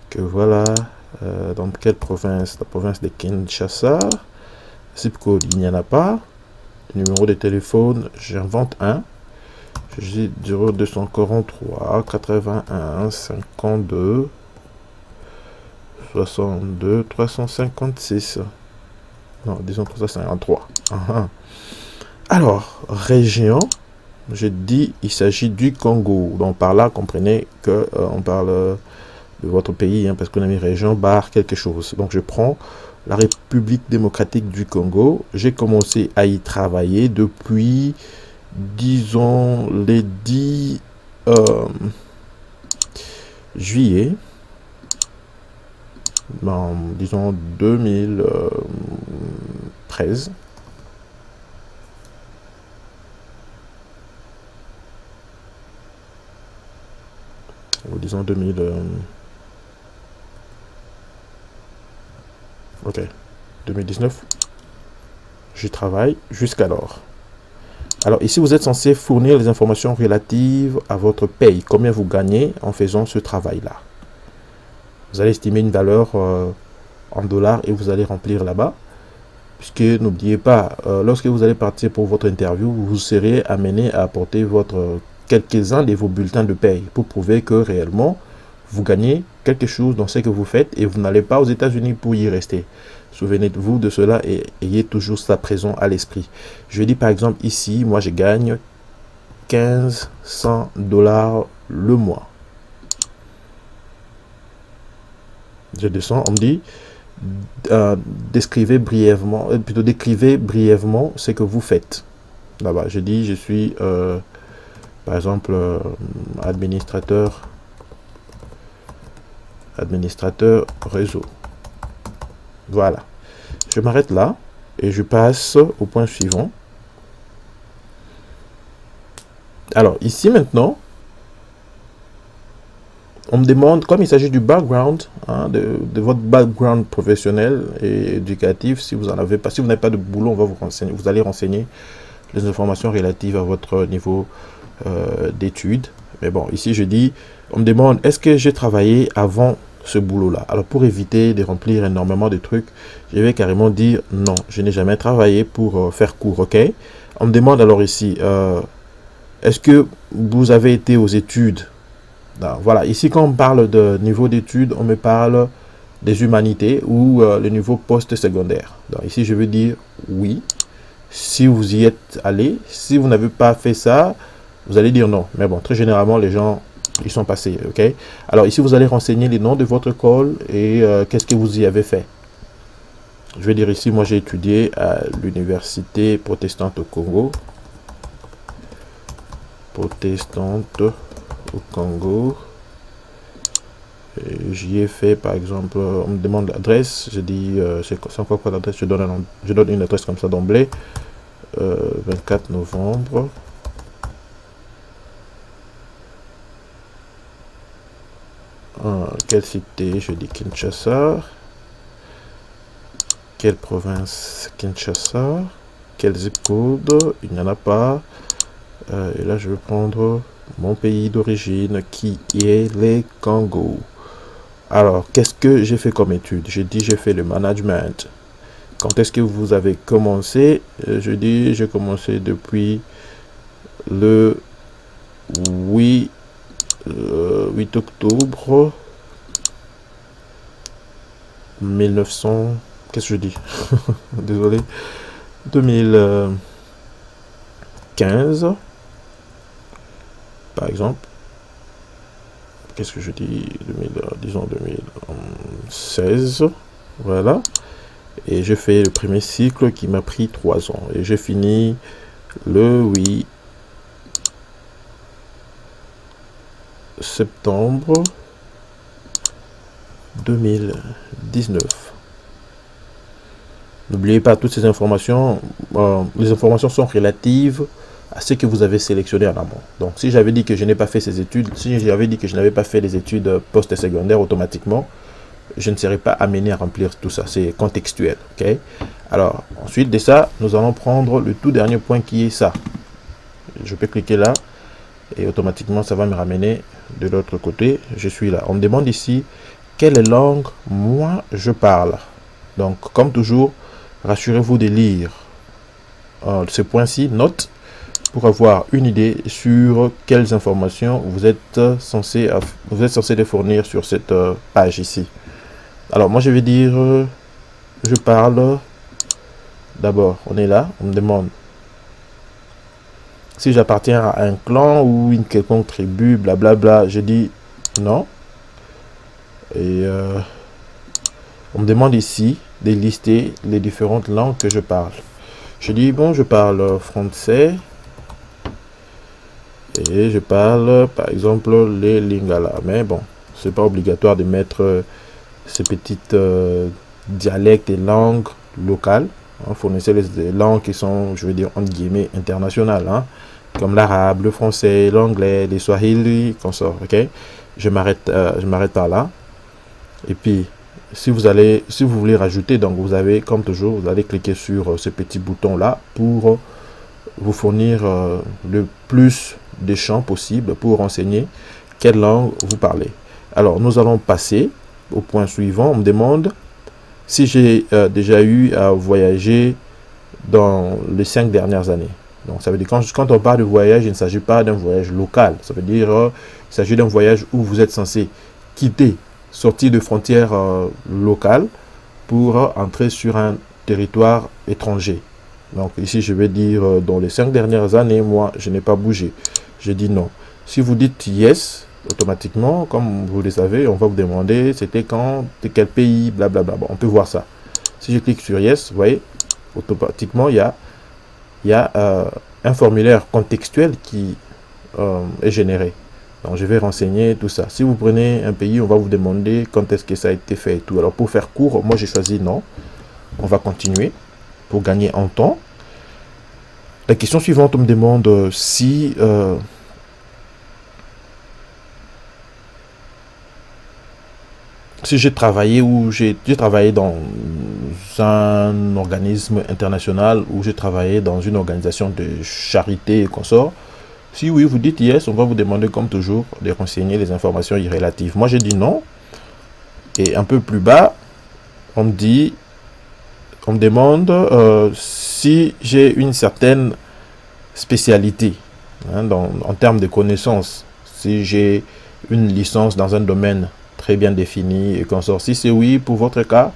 Que voilà. Dans quelle province? La province de Kinshasa. Zip code, il n'y en a pas. Numéro de téléphone, j'invente un. Je dis 0243 81 52 62 356. Non, disons 353. Alors, région, je dis il s'agit du Congo. Donc par là, comprenez que on parle de votre pays, parce qu'on a mis région barre quelque chose. Donc je prends la République démocratique du Congo. J'ai commencé à y travailler depuis, disons, les 10 juillet, disons 2013. Ou disons 2000... ok, 2019. J'y travaille jusqu'alors. Alors ici, vous êtes censé fournir les informations relatives à votre paye. Combien vous gagnez en faisant ce travail-là. Vous allez estimer une valeur en dollars et vous allez remplir là-bas. Puisque n'oubliez pas, lorsque vous allez partir pour votre interview, vous serez amené à apporter quelques-uns de vos bulletins de paye pour prouver que réellement, vous gagnez quelque chose dans ce que vous faites et vous n'allez pas aux États-Unis pour y rester. Souvenez-vous de cela et ayez toujours ça présent à l'esprit. Je dis par exemple ici, moi je gagne 1500 $ le mois. Je descends, on me dit, décrivez brièvement ce que vous faites. Là-bas, je dis, je suis, par exemple, administrateur réseau. Voilà. Je m'arrête là et je passe au point suivant. Alors, ici maintenant, on me demande, comme il s'agit du background, hein, de votre background professionnel et éducatif, si vous en avez pas, si vous n'avez pas de boulot, on va vous renseigner, vous allez renseigner les informations relatives à votre niveau d'études. Mais bon, ici je dis, on me demande, est-ce que j'ai travaillé avant ce boulot-là? Alors pour éviter de remplir énormément de trucs, je vais carrément dire non, je n'ai jamais travaillé pour faire court, ok? On me demande alors ici, est-ce que vous avez été aux études? Voilà, ici quand on parle de niveau d'études, on me parle des humanités ou le niveau post-secondaire. Ici je veux dire oui, si vous y êtes allé. Si vous n'avez pas fait ça, vous allez dire non. Mais bon, très généralement les gens, ils sont passés, ok? Alors ici vous allez renseigner les noms de votre école et qu'est-ce que vous y avez fait. Je vais dire ici, moi j'ai étudié à l'université protestante au Congo. Protestante au Congo. J'y ai fait par exemple, on me demande l'adresse, je dis c'est encore quoi l'adresse, je donne une adresse comme ça d'emblée. 24 novembre. Quelle cité? Je dis Kinshasa. Quelle province? Kinshasa. Quel zip code? Il n'y en a pas. Et là je vais prendre mon pays d'origine qui est le Congo. Alors, qu'est-ce que j'ai fait comme étude? J'ai dit j'ai fait le management. Quand est-ce que vous avez commencé? Je dis j'ai commencé depuis le 8 octobre 1900. Qu'est-ce que je dis? Désolé. 2015. Par exemple. Qu'est-ce que je dis? Disons 2016. Voilà. Et j'ai fait le premier cycle qui m'a pris 3 ans. Et j'ai fini le 8 septembre 2019. N'oubliez pas toutes ces informations. Les informations sont relatives à ce que vous avez sélectionné en amont. Donc, si j'avais dit que je n'ai pas fait ces études, si j'avais dit que je n'avais pas fait les études post-secondaires, automatiquement, je ne serais pas amené à remplir tout ça. C'est contextuel, ok? Alors, ensuite de ça, nous allons prendre le tout dernier point qui est ça. Je peux cliquer là et automatiquement, ça va me ramener de l'autre côté. Je suis là. On me demande ici, quelle langue moi je parle? Donc, comme toujours, rassurez-vous de lire ce point-ci, note, pour avoir une idée sur quelles informations vous êtes censé les fournir sur cette page ici. Alors moi je vais dire, je parle, d'abord on est là, on me demande si j'appartiens à un clan ou une quelconque tribu, blablabla, je dis non. Et on me demande ici de lister les différentes langues que je parle. Je dis bon, je parle français. Et je parle par exemple les lingala, mais bon, c'est pas obligatoire de mettre ces petites dialectes et langues locales. Hein, fournissez les langues qui sont, je veux dire, entre guillemets, internationales, hein, comme l'arabe, le français, l'anglais, les swahili, qu'on sort, ok? Je m'arrête par là. Et puis, si vous voulez rajouter, donc vous avez, comme toujours, vous allez cliquer sur ce petit bouton-là pour vous fournir le plus de champs possible pour renseigner quelle langue vous parlez. Alors, nous allons passer au point suivant. On me demande si j'ai déjà eu à voyager dans les 5 dernières années. Donc, ça veut dire quand on parle de voyage, il ne s'agit pas d'un voyage local. Ça veut dire il s'agit d'un voyage où vous êtes censé quitter, sortir de frontières locales pour entrer sur un territoire étranger. Donc, ici, je vais dire dans les 5 dernières années, moi, je n'ai pas bougé. Je dis non. Si vous dites yes, automatiquement, comme vous le savez, on va vous demander c'était quand, de quel pays, blablabla. Bon, on peut voir ça. Si je clique sur yes, vous voyez, automatiquement, il y a un formulaire contextuel qui est généré. Donc, je vais renseigner tout ça. Si vous prenez un pays, on va vous demander quand est-ce que ça a été fait et tout. Alors, pour faire court, moi, j'ai choisi non. On va continuer pour gagner en temps. La question suivante, on me demande si j'ai travaillé ou j'ai travaillé dans un organisme international ou j'ai travaillé dans une organisation de charité et consorts. Si oui, vous dites yes, on va vous demander comme toujours de renseigner les informations irrélatives. Moi, j'ai dit non. Et un peu plus bas, on me demande si j'ai une certaine spécialité hein, en termes de connaissances. Si j'ai une licence dans un domaine très bien défini et qu'on sort. Si c'est oui pour votre cas,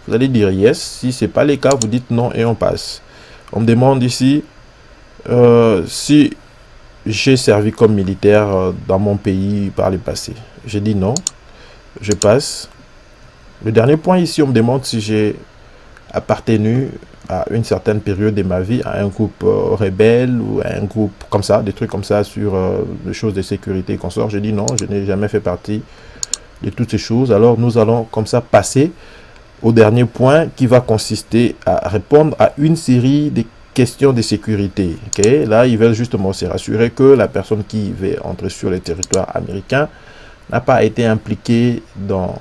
vous allez dire yes. Si c'est pas le cas, vous dites non et on passe. On me demande ici si j'ai servi comme militaire dans mon pays par le passé. J'ai dit non. Je passe. Le dernier point ici, on me demande si j'ai appartenu à une certaine période de ma vie à un groupe rebelle ou à un groupe comme ça, des trucs comme ça sur les choses de sécurité et consorts. J'ai dit non, je n'ai jamais fait partie de toutes ces choses. Alors nous allons comme ça passer au dernier point qui va consister à répondre à une série de questions de sécurité. Okay? Là, ils veulent justement se rassurer que la personne qui veut entrer sur le territoire américain n'a pas été impliquée dans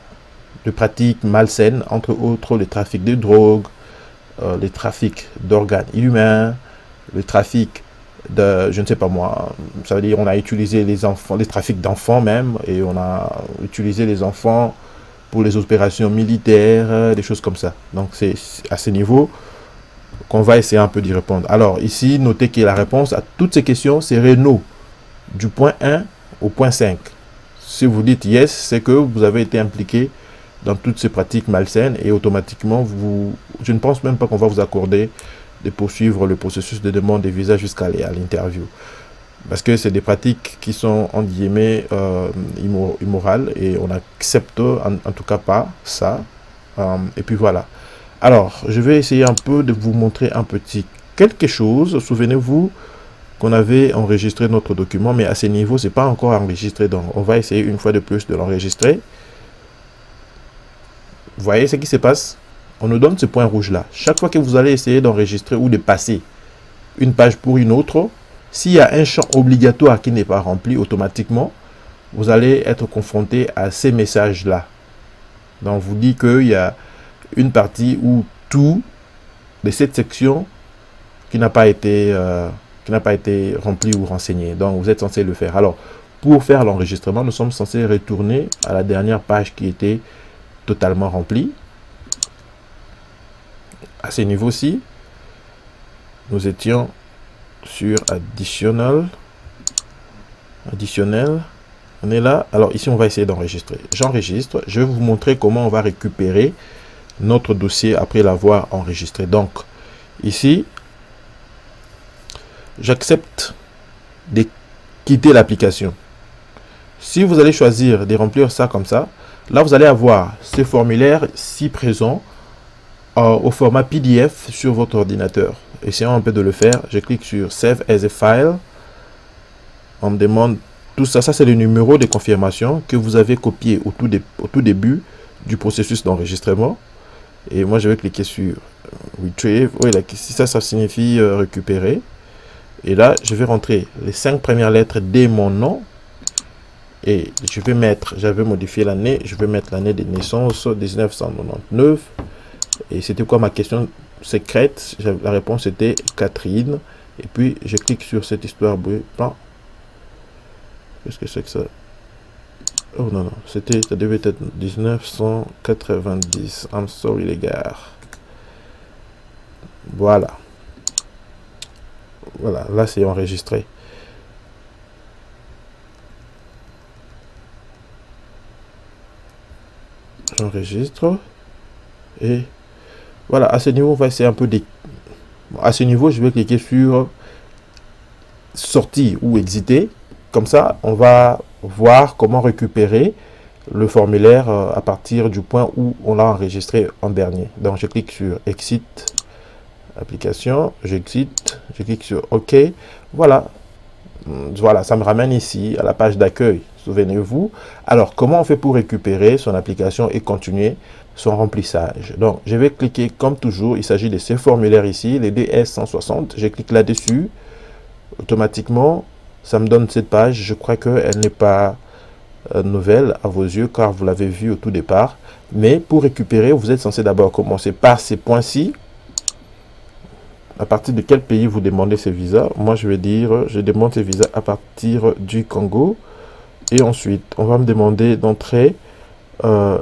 de pratiques malsaines, entre autres le trafic de drogue, le trafic d'organes humains, le trafic de, je ne sais pas moi, ça veut dire on a utilisé les enfants, les trafics d'enfants même, et on a utilisé les enfants pour les opérations militaires, des choses comme ça. Donc c'est à ce niveau qu'on va essayer un peu d'y répondre. Alors ici, notez que la réponse à toutes ces questions serait no, du point 1 au point 5. Si vous dites yes, c'est que vous avez été impliqué dans toutes ces pratiques malsaines et automatiquement, je ne pense même pas qu'on va vous accorder de poursuivre le processus de demande de visa jusqu'à l'interview. Parce que c'est des pratiques qui sont, en guillemets, immorales et on n'accepte en tout cas pas ça. Et puis voilà. Alors, je vais essayer un peu de vous montrer un petit quelque chose. Souvenez-vous qu'on avait enregistré notre document, mais à ce niveau, c'est pas encore enregistré. Donc, on va essayer une fois de plus de l'enregistrer. Vous voyez ce qui se passe? On nous donne ce point rouge-là. Chaque fois que vous allez essayer d'enregistrer ou de passer une page pour une autre, s'il y a un champ obligatoire qui n'est pas rempli, automatiquement, vous allez être confronté à ces messages-là. Donc, on vous dit qu'il y a une partie où tout de cette section qui n'a pas été rempli ou renseigné. Donc, vous êtes censé le faire. Alors, pour faire l'enregistrement, nous sommes censés retourner à la dernière page qui était totalement remplie. À ce niveau-ci, nous étions sur additionnel. On est là. Alors ici, on va essayer d'enregistrer. J'enregistre. Je vais vous montrer comment on va récupérer notre dossier après l'avoir enregistré. Donc, ici, j'accepte de quitter l'application. Si vous allez choisir de remplir ça comme ça, là, vous allez avoir ce formulaire ci présent au format PDF sur votre ordinateur. Essayons un peu de le faire. Je clique sur Save as a File. On me demande tout ça. Ça, c'est le numéro de confirmation que vous avez copié au tout début du processus d'enregistrement. Et moi, je vais cliquer sur retrieve, oui, là, si ça signifie récupérer. Et là, je vais rentrer les 5 premières lettres de mon nom. Et je vais mettre, j'avais modifié l'année, je vais mettre l'année de naissance 1999. Et c'était quoi ma question secrète? La réponse était Catherine. Et puis, je clique sur cette histoire blanc. Qu'est-ce que c'est que ça? Oh non, non, ça devait être 1990. I'm sorry les gars. Voilà. Voilà, là c'est enregistré. J'enregistre. Et voilà, à ce niveau, on va essayer un peu de... À ce niveau, je vais cliquer sur sortir ou exiter. Comme ça, on va voir comment récupérer le formulaire à partir du point où on l'a enregistré en dernier. Donc, je clique sur Exit, application, j'exite, je clique sur OK. Voilà. Voilà, ça me ramène ici à la page d'accueil. Souvenez-vous. Alors, comment on fait pour récupérer son application et continuer son remplissage? Donc, je vais cliquer comme toujours. Il s'agit de ces formulaires ici, les DS160. Je clique là-dessus. Automatiquement, ça me donne cette page. Je crois qu'elle n'est pas nouvelle à vos yeux car vous l'avez vu au tout départ. Mais pour récupérer, vous êtes censé d'abord commencer par ces points-ci. À partir de quel pays vous demandez ces visas? Moi, je vais dire, je demande ces visas à partir du Congo. Et ensuite, on va me demander d'entrer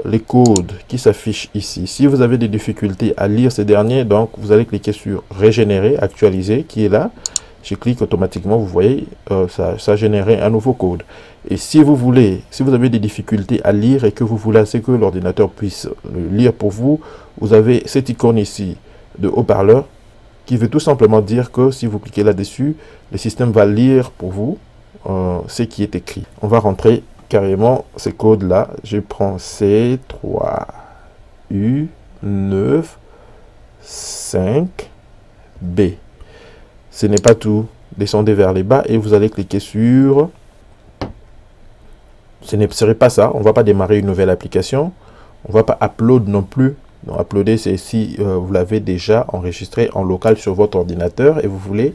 les codes qui s'affichent ici. Si vous avez des difficultés à lire ces derniers, donc vous allez cliquer sur Régénérer, Actualiser, qui est là. Je clique automatiquement, vous voyez, ça a généré un nouveau code. Et si vous voulez, si vous avez des difficultés à lire et que vous voulez que l'ordinateur puisse le lire pour vous, vous avez cette icône ici de haut-parleur qui veut tout simplement dire que si vous cliquez là-dessus, le système va lire pour vous ce qui est écrit. On va rentrer carrément ces codes-là. Je prends C3U9-5B. Ce n'est pas tout. Descendez vers les bas et vous allez cliquer sur... Ce ne serait pas ça. On ne va pas démarrer une nouvelle application. On ne va pas upload non plus. Donc, uploader, c'est si vous l'avez déjà enregistré en local sur votre ordinateur et vous voulez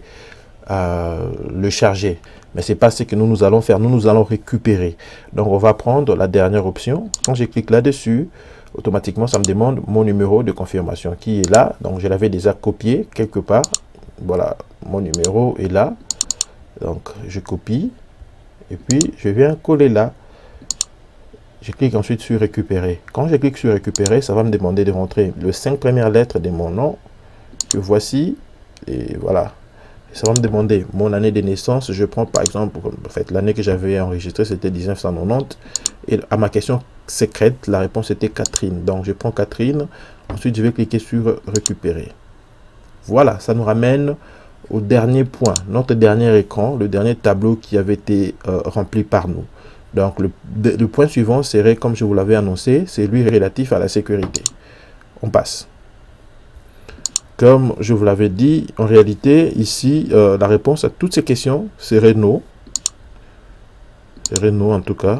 le charger. Mais ce n'est pas ce que nous allons faire. Nous allons récupérer. Donc, on va prendre la dernière option. Quand je clique là-dessus, automatiquement, ça me demande mon numéro de confirmation qui est là. Donc, je l'avais déjà copié quelque part. Voilà, mon numéro est là. Donc, je copie. Et puis, je viens coller là. Je clique ensuite sur récupérer. Quand je clique sur récupérer, ça va me demander de rentrer les 5 premières lettres de mon nom. Que voici. Et voilà. Ça va me demander mon année de naissance. Je prends par exemple, en fait, l'année que j'avais enregistrée, c'était 1990. Et à ma question secrète, la réponse était Catherine. Donc, je prends Catherine. Ensuite, je vais cliquer sur récupérer. Voilà, ça nous ramène au dernier point, notre dernier écran, le dernier tableau qui avait été rempli par nous. Donc, le point suivant serait, comme je vous l'avais annoncé, c'est lui relatif à la sécurité. On passe. Comme je vous l'avais dit, en réalité, ici, la réponse à toutes ces questions serait non. Serait non, en tout cas.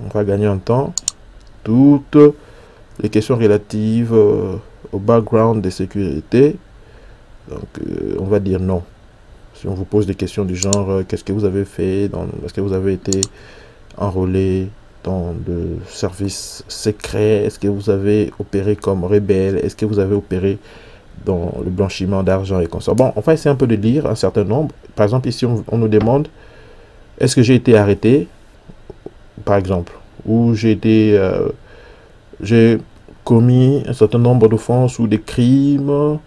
On va gagner en temps. Toutes les questions relatives au background de sécurité. Donc, on va dire non. Si on vous pose des questions du genre, qu'est-ce que vous avez fait? Est-ce que vous avez été enrôlé dans le service secret? Est-ce que vous avez opéré comme rebelle? Est-ce que vous avez opéré dans le blanchiment d'argent et consorts? Bon, on va essayer un peu de lire un certain nombre. Par exemple, ici, on nous demande, est-ce que j'ai été arrêté? Par exemple, ou j'ai commis un certain nombre d'offenses ou des crimes,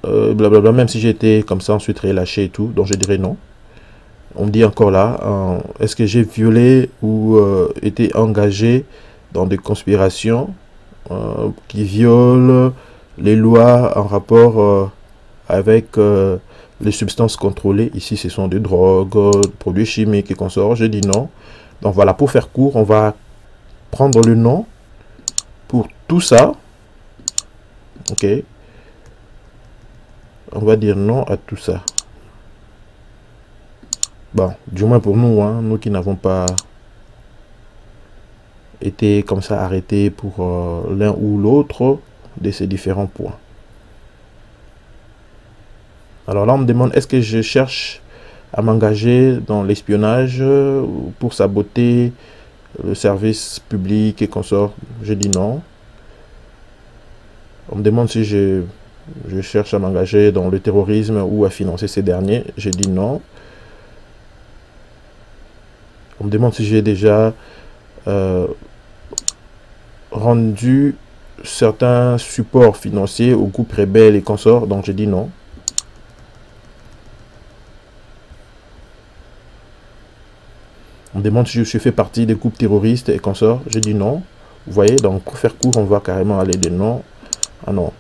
blablabla, même si j'ai été comme ça ensuite relâché et tout, donc je dirais non. On me dit encore là, est-ce que j'ai violé ou été engagé dans des conspirations qui violent les lois en rapport avec les substances contrôlées? Ici, ce sont des drogues, produits chimiques et consorts. Je dis non. Donc voilà, pour faire court, on va prendre le nom pour tout ça. Ok. On va dire non à tout ça. Bon, du moins pour nous, hein, nous qui n'avons pas été comme ça arrêtés pour l'un ou l'autre de ces différents points. Alors là, on me demande est-ce que je cherche à m'engager dans l'espionnage pour saboter le service public et consorts. Je dis non. On me demande si je cherche à m'engager dans le terrorisme ou à financer ces derniers. Je dis non. On me demande si j'ai déjà rendu certains supports financiers au groupe rebelle et consorts. Donc je dis non. On me demande si je fais partie des groupes terroristes et consorts. Je dis non. Vous voyez, donc pour faire court, on va carrément aller de non à non.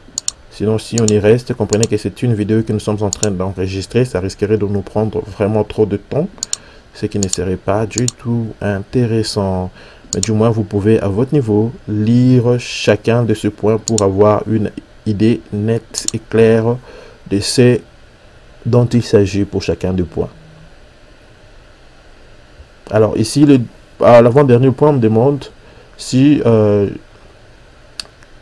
Sinon, si on y reste, comprenez que c'est une vidéo que nous sommes en train d'enregistrer. Ça risquerait de nous prendre vraiment trop de temps, ce qui ne serait pas du tout intéressant. Mais du moins, vous pouvez, à votre niveau, lire chacun de ces points pour avoir une idée nette et claire de ce dont il s'agit pour chacun des points. Alors ici, à l'avant-dernier point, on me demande si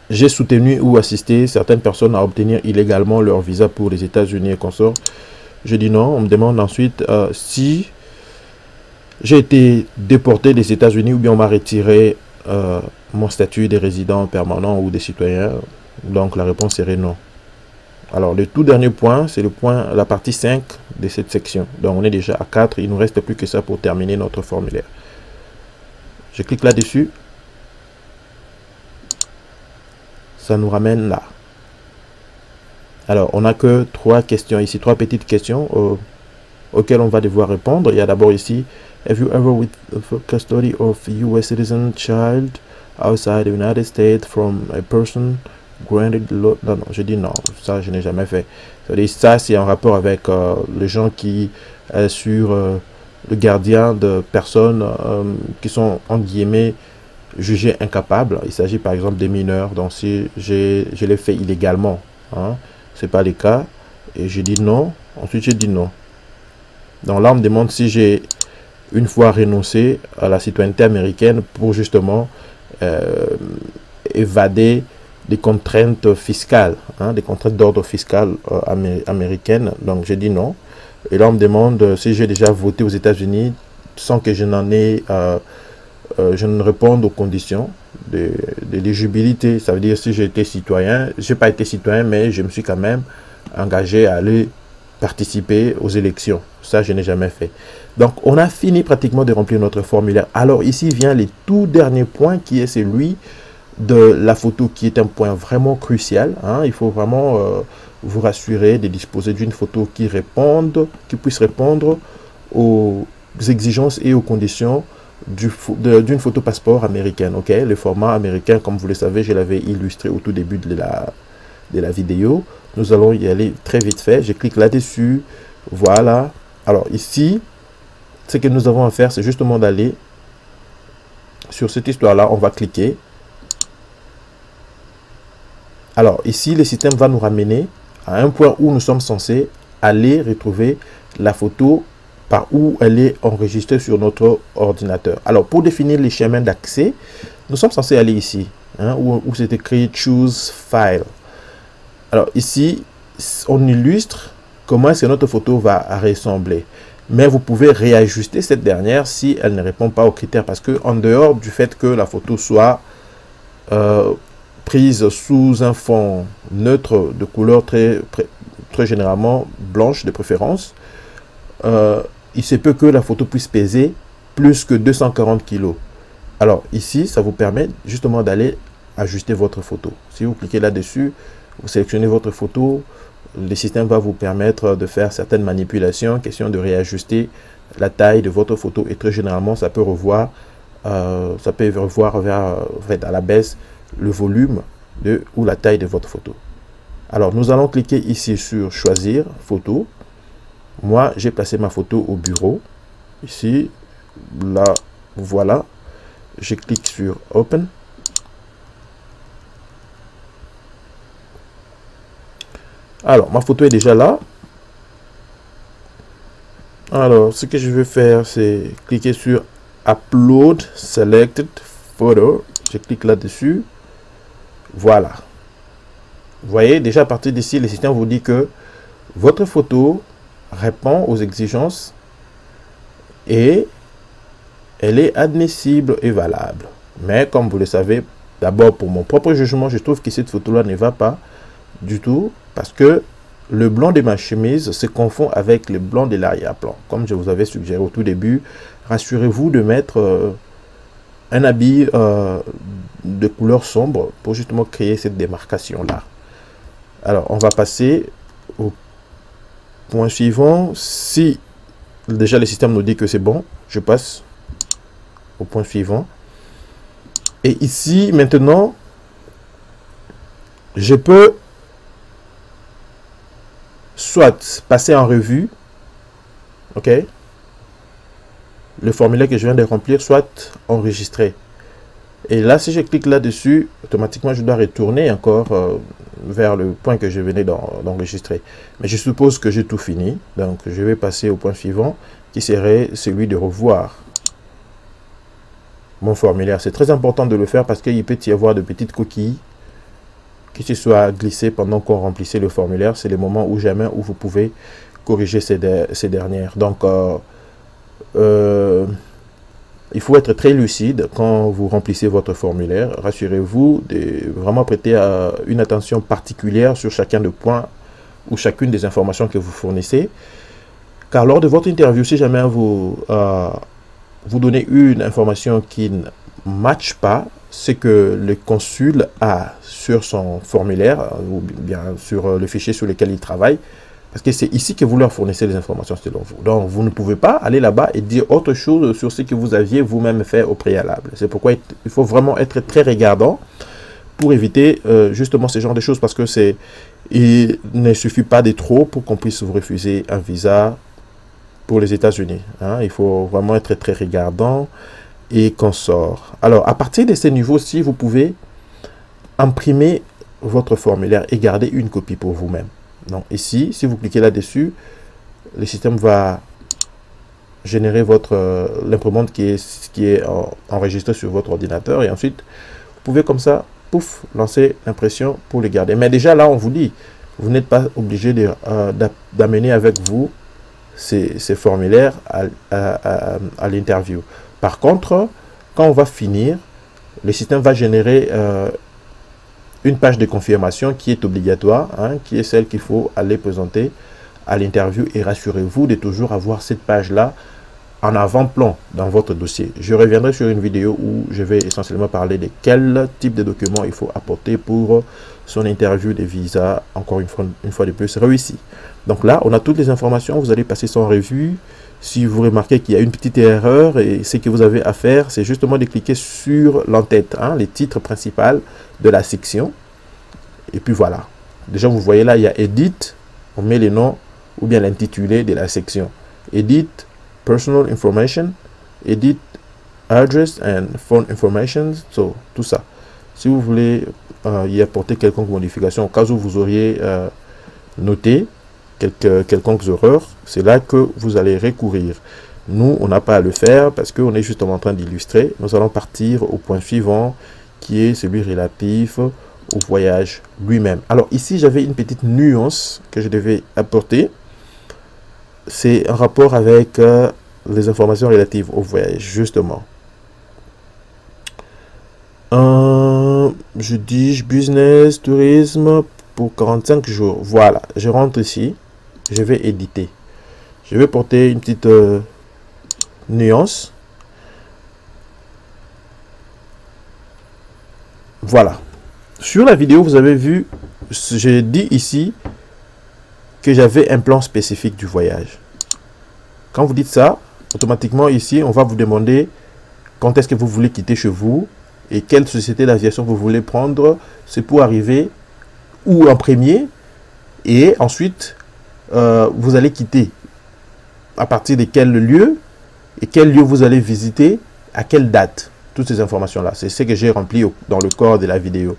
j'ai soutenu ou assisté certaines personnes à obtenir illégalement leur visa pour les États-Unis et consorts. Je dis non. On me demande ensuite si j'ai été déporté des États-Unis ou bien on m'a retiré mon statut de résident permanent ou de citoyen. Donc la réponse serait non. Alors le tout dernier point, c'est le point, la partie 5 de cette section. Donc on est déjà à 4, il ne nous reste plus que ça pour terminer notre formulaire. Je clique là-dessus. Ça nous ramène là. Alors on n'a que 3 questions ici, 3 petites questions auxquelles on va devoir répondre. Il y a d'abord ici, have you ever with custody of US citizen child outside the United States from a person granted law? Non, non, je dis non, ça je n'ai jamais fait. Ça c'est en rapport avec les gens qui assurent le gardien de personnes qui sont en guillemets jugés incapables. Il s'agit par exemple des mineurs. Donc si je l'ai fait illégalement, hein, c'est pas le cas, et je dis non. Ensuite je dis non. Donc là on me demande si j'ai une fois renoncé à la citoyenneté américaine pour justement évader des contraintes fiscales, hein, des contraintes d'ordre fiscal américaines. Donc j'ai dit non. Et là on me demande si j'ai déjà voté aux États-Unis sans que je n'en ai je ne réponde aux conditions d'éligibilité. Ça veut dire si j'ai été citoyen, j'ai pas été citoyen, mais je me suis quand même engagé à aller participer aux élections. Ça, je n'ai jamais fait. Donc, on a fini pratiquement de remplir notre formulaire. Alors, ici vient le tout dernier point qui est celui de la photo, qui est un point vraiment crucial. Hein. Il faut vraiment vous rassurer de disposer d'une photo qui puisse répondre aux exigences et aux conditions d'une photo passeport américaine. Ok, le format américain, comme vous le savez, je l'avais illustré au tout début de la vidéo. Nous allons y aller très vite fait. Je clique là-dessus. Voilà. Alors ici, ce que nous avons à faire, c'est justement d'aller sur cette histoire-là. On va cliquer. Alors ici, le système va nous ramener à un point où nous sommes censés aller retrouver la photo par où elle est enregistrée sur notre ordinateur. Alors pour définir les chemins d'accès, nous sommes censés aller ici, hein, où c'est écrit Choose File. Alors ici, on illustre comment est-ce que notre photo va ressembler. Mais vous pouvez réajuster cette dernière si elle ne répond pas aux critères. Parce que en dehors du fait que la photo soit prise sous un fond neutre de couleur très généralement blanche de préférence, il se peut que la photo puisse peser plus que 240 kg. Alors ici, ça vous permet justement d'aller ajuster votre photo. Si vous cliquez là-dessus, vous sélectionnez votre photo, le système va vous permettre de faire certaines manipulations, question de réajuster la taille de votre photo, et très généralement ça peut revoir vers, en fait, à la baisse le volume ou la taille de votre photo. Alors nous allons cliquer ici sur choisir photo. Moi j'ai placé ma photo au bureau ici, là, voilà. Je clique sur open. Alors, ma photo est déjà là. Alors, ce que je vais faire, c'est cliquer sur Upload Selected Photo. Je clique là-dessus. Voilà. Vous voyez, déjà à partir d'ici, le système vous dit que votre photo répond aux exigences et elle est admissible et valable. Mais comme vous le savez, d'abord pour mon propre jugement, je trouve que cette photo-là ne va pas du tout parce que le blanc de ma chemise se confond avec le blanc de l'arrière-plan. Comme je vous avais suggéré au tout début, rassurez-vous de mettre un habit de couleur sombre pour justement créer cette démarcation-là. Alors, on va passer au point suivant. Si déjà le système nous dit que c'est bon, je passe au point suivant. Et ici, maintenant, je peux soit passer en revue, ok, le formulaire que je viens de remplir, soit enregistrer. Et là, si je clique là-dessus, automatiquement, je dois retourner encore vers le point que je venais d'enregistrer. Mais je suppose que j'ai tout fini. Donc, je vais passer au point suivant, qui serait celui de revoir mon formulaire. C'est très important de le faire parce qu'il peut y avoir de petites coquilles qui se soient glissées pendant qu'on remplissait le formulaire. C'est le moment où jamais où vous pouvez corriger ces dernières. Donc, il faut être très lucide quand vous remplissez votre formulaire. Rassurez-vous de vraiment prêter une attention particulière sur chacun des points ou chacune des informations que vous fournissez. Car lors de votre interview, si jamais vous donnez une information qui ne matche pas ce que le consul a sur son formulaire ou bien sur le fichier sur lequel il travaille, parce que c'est ici que vous leur fournissez les informations selon vous. Donc, vous ne pouvez pas aller là-bas et dire autre chose sur ce que vous aviez vous-même fait au préalable. C'est pourquoi il faut vraiment être très regardant pour éviter justement ce genre de choses, parce que il ne suffit pas de trop pour qu'on puisse vous refuser un visa pour les États-Unis. Hein. Il faut vraiment être très regardant et consort. Alors, à partir de ces niveaux-ci, vous pouvez imprimer votre formulaire et garder une copie pour vous-même. Donc ici, si vous cliquez là-dessus, le système va générer l'imprimante qui est enregistrée sur votre ordinateur. Et ensuite, vous pouvez comme ça, pouf, lancer l'impression pour le garder. Mais déjà là, on vous dit, vous n'êtes pas obligé d'amener avec vous ces formulaires à l'interview. Par contre, quand on va finir, le système va générer une page de confirmation qui est obligatoire, hein, qui est celle qu'il faut aller présenter à l'interview. Et rassurez-vous de toujours avoir cette page-là en avant-plan dans votre dossier. Je reviendrai sur une vidéo où je vais essentiellement parler de quel type de documents il faut apporter pour son interview de visa, encore une fois de plus, réussi. Donc là, on a toutes les informations, vous allez passer ça en revue. Si vous remarquez qu'il y a une petite erreur, et ce que vous avez à faire, c'est justement de cliquer sur l'entête, hein, les titres principaux de la section. Et puis voilà. Déjà, vous voyez là, il y a Edit, on met les noms ou bien l'intitulé de la section. Edit Personal Information, Edit Address and Phone Information, so, tout ça. Si vous voulez y apporter quelconque modification, au cas où vous auriez noté quelconques erreurs, c'est là que vous allez recourir. Nous, on n'a pas à le faire parce qu'on est justement en train d'illustrer. Nous allons partir au point suivant qui est celui relatif au voyage lui-même. Alors ici, j'avais une petite nuance que je devais apporter. C'est un rapport avec les informations relatives au voyage, justement. Je dis business, tourisme pour 45 jours. Voilà, je rentre ici. Je vais éditer. Je vais porter une petite nuance. Voilà. Sur la vidéo, vous avez vu, j'ai dit ici que j'avais un plan spécifique du voyage. Quand vous dites ça, automatiquement ici, on va vous demander quand est-ce que vous voulez quitter chez vous et quelle société d'aviation vous voulez prendre. C'est pour arriver où en premier et ensuite vous allez quitter à partir de quel lieu et quel lieu vous allez visiter, à quelle date. Toutes ces informations-là, c'est ce que j'ai rempli dans le corps de la vidéo.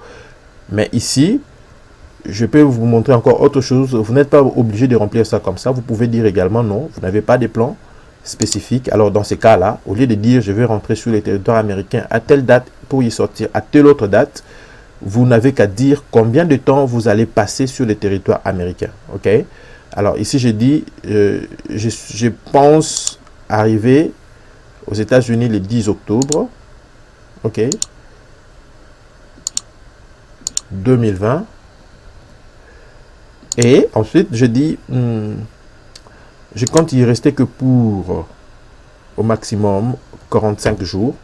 Mais ici, je peux vous montrer encore autre chose. Vous n'êtes pas obligé de remplir ça comme ça. Vous pouvez dire également non, vous n'avez pas de plan spécifique. Alors dans ces cas-là, au lieu de dire je vais rentrer sur le territoire américain à telle date pour y sortir à telle autre date, vous n'avez qu'à dire combien de temps vous allez passer sur le territoire américain. Ok? Alors ici, j'ai dit, je pense arriver aux États-Unis le 10 octobre. OK. 2020. Et ensuite, je dis, je compte y rester que pour au maximum 45 jours.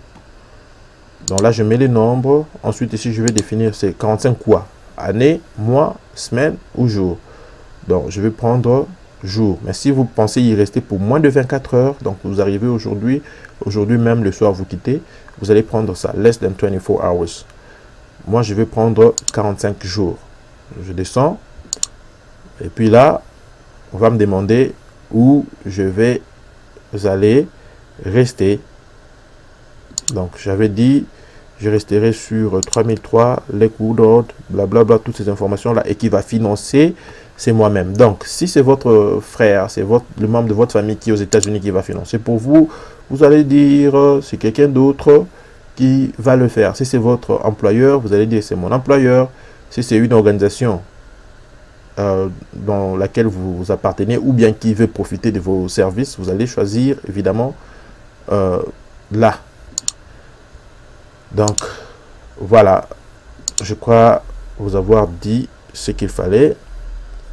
Donc là, je mets les nombres. Ensuite, ici, je vais définir ces 45 quoi? Année, mois, semaine ou jour. Donc, je vais prendre jour. Mais si vous pensez y rester pour moins de 24 heures, donc vous arrivez aujourd'hui même le soir, vous quittez, vous allez prendre ça, less than 24 hours. Moi, je vais prendre 45 jours. Je descends. Et puis là, on va me demander où je vais aller rester. Donc, j'avais dit, je resterai sur 3003, Lakewood Road, blablabla, toutes ces informations-là, et qui va financer, c'est moi-même. Donc, si c'est votre frère, c'est le membre de votre famille qui est aux États-Unis qui va financer pour vous, vous allez dire, c'est quelqu'un d'autre qui va le faire. Si c'est votre employeur, vous allez dire, c'est mon employeur. Si c'est une organisation dans laquelle vous appartenez, ou bien qui veut profiter de vos services, vous allez choisir, évidemment, là. Donc, voilà, je crois vous avoir dit ce qu'il fallait.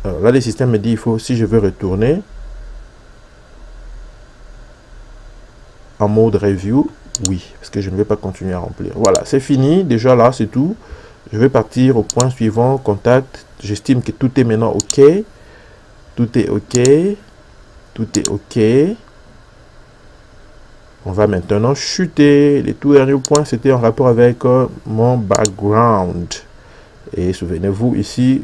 Alors, là, le système me dit, il faut, si je veux retourner en mode review, oui, parce que je ne vais pas continuer à remplir. Voilà, c'est fini, déjà là, c'est tout. Je vais partir au point suivant, contact. J'estime que tout est maintenant OK. Tout est OK. Tout est OK. On va maintenant chuter. Les tout derniers points, c'était en rapport avec mon background. Et souvenez-vous, ici,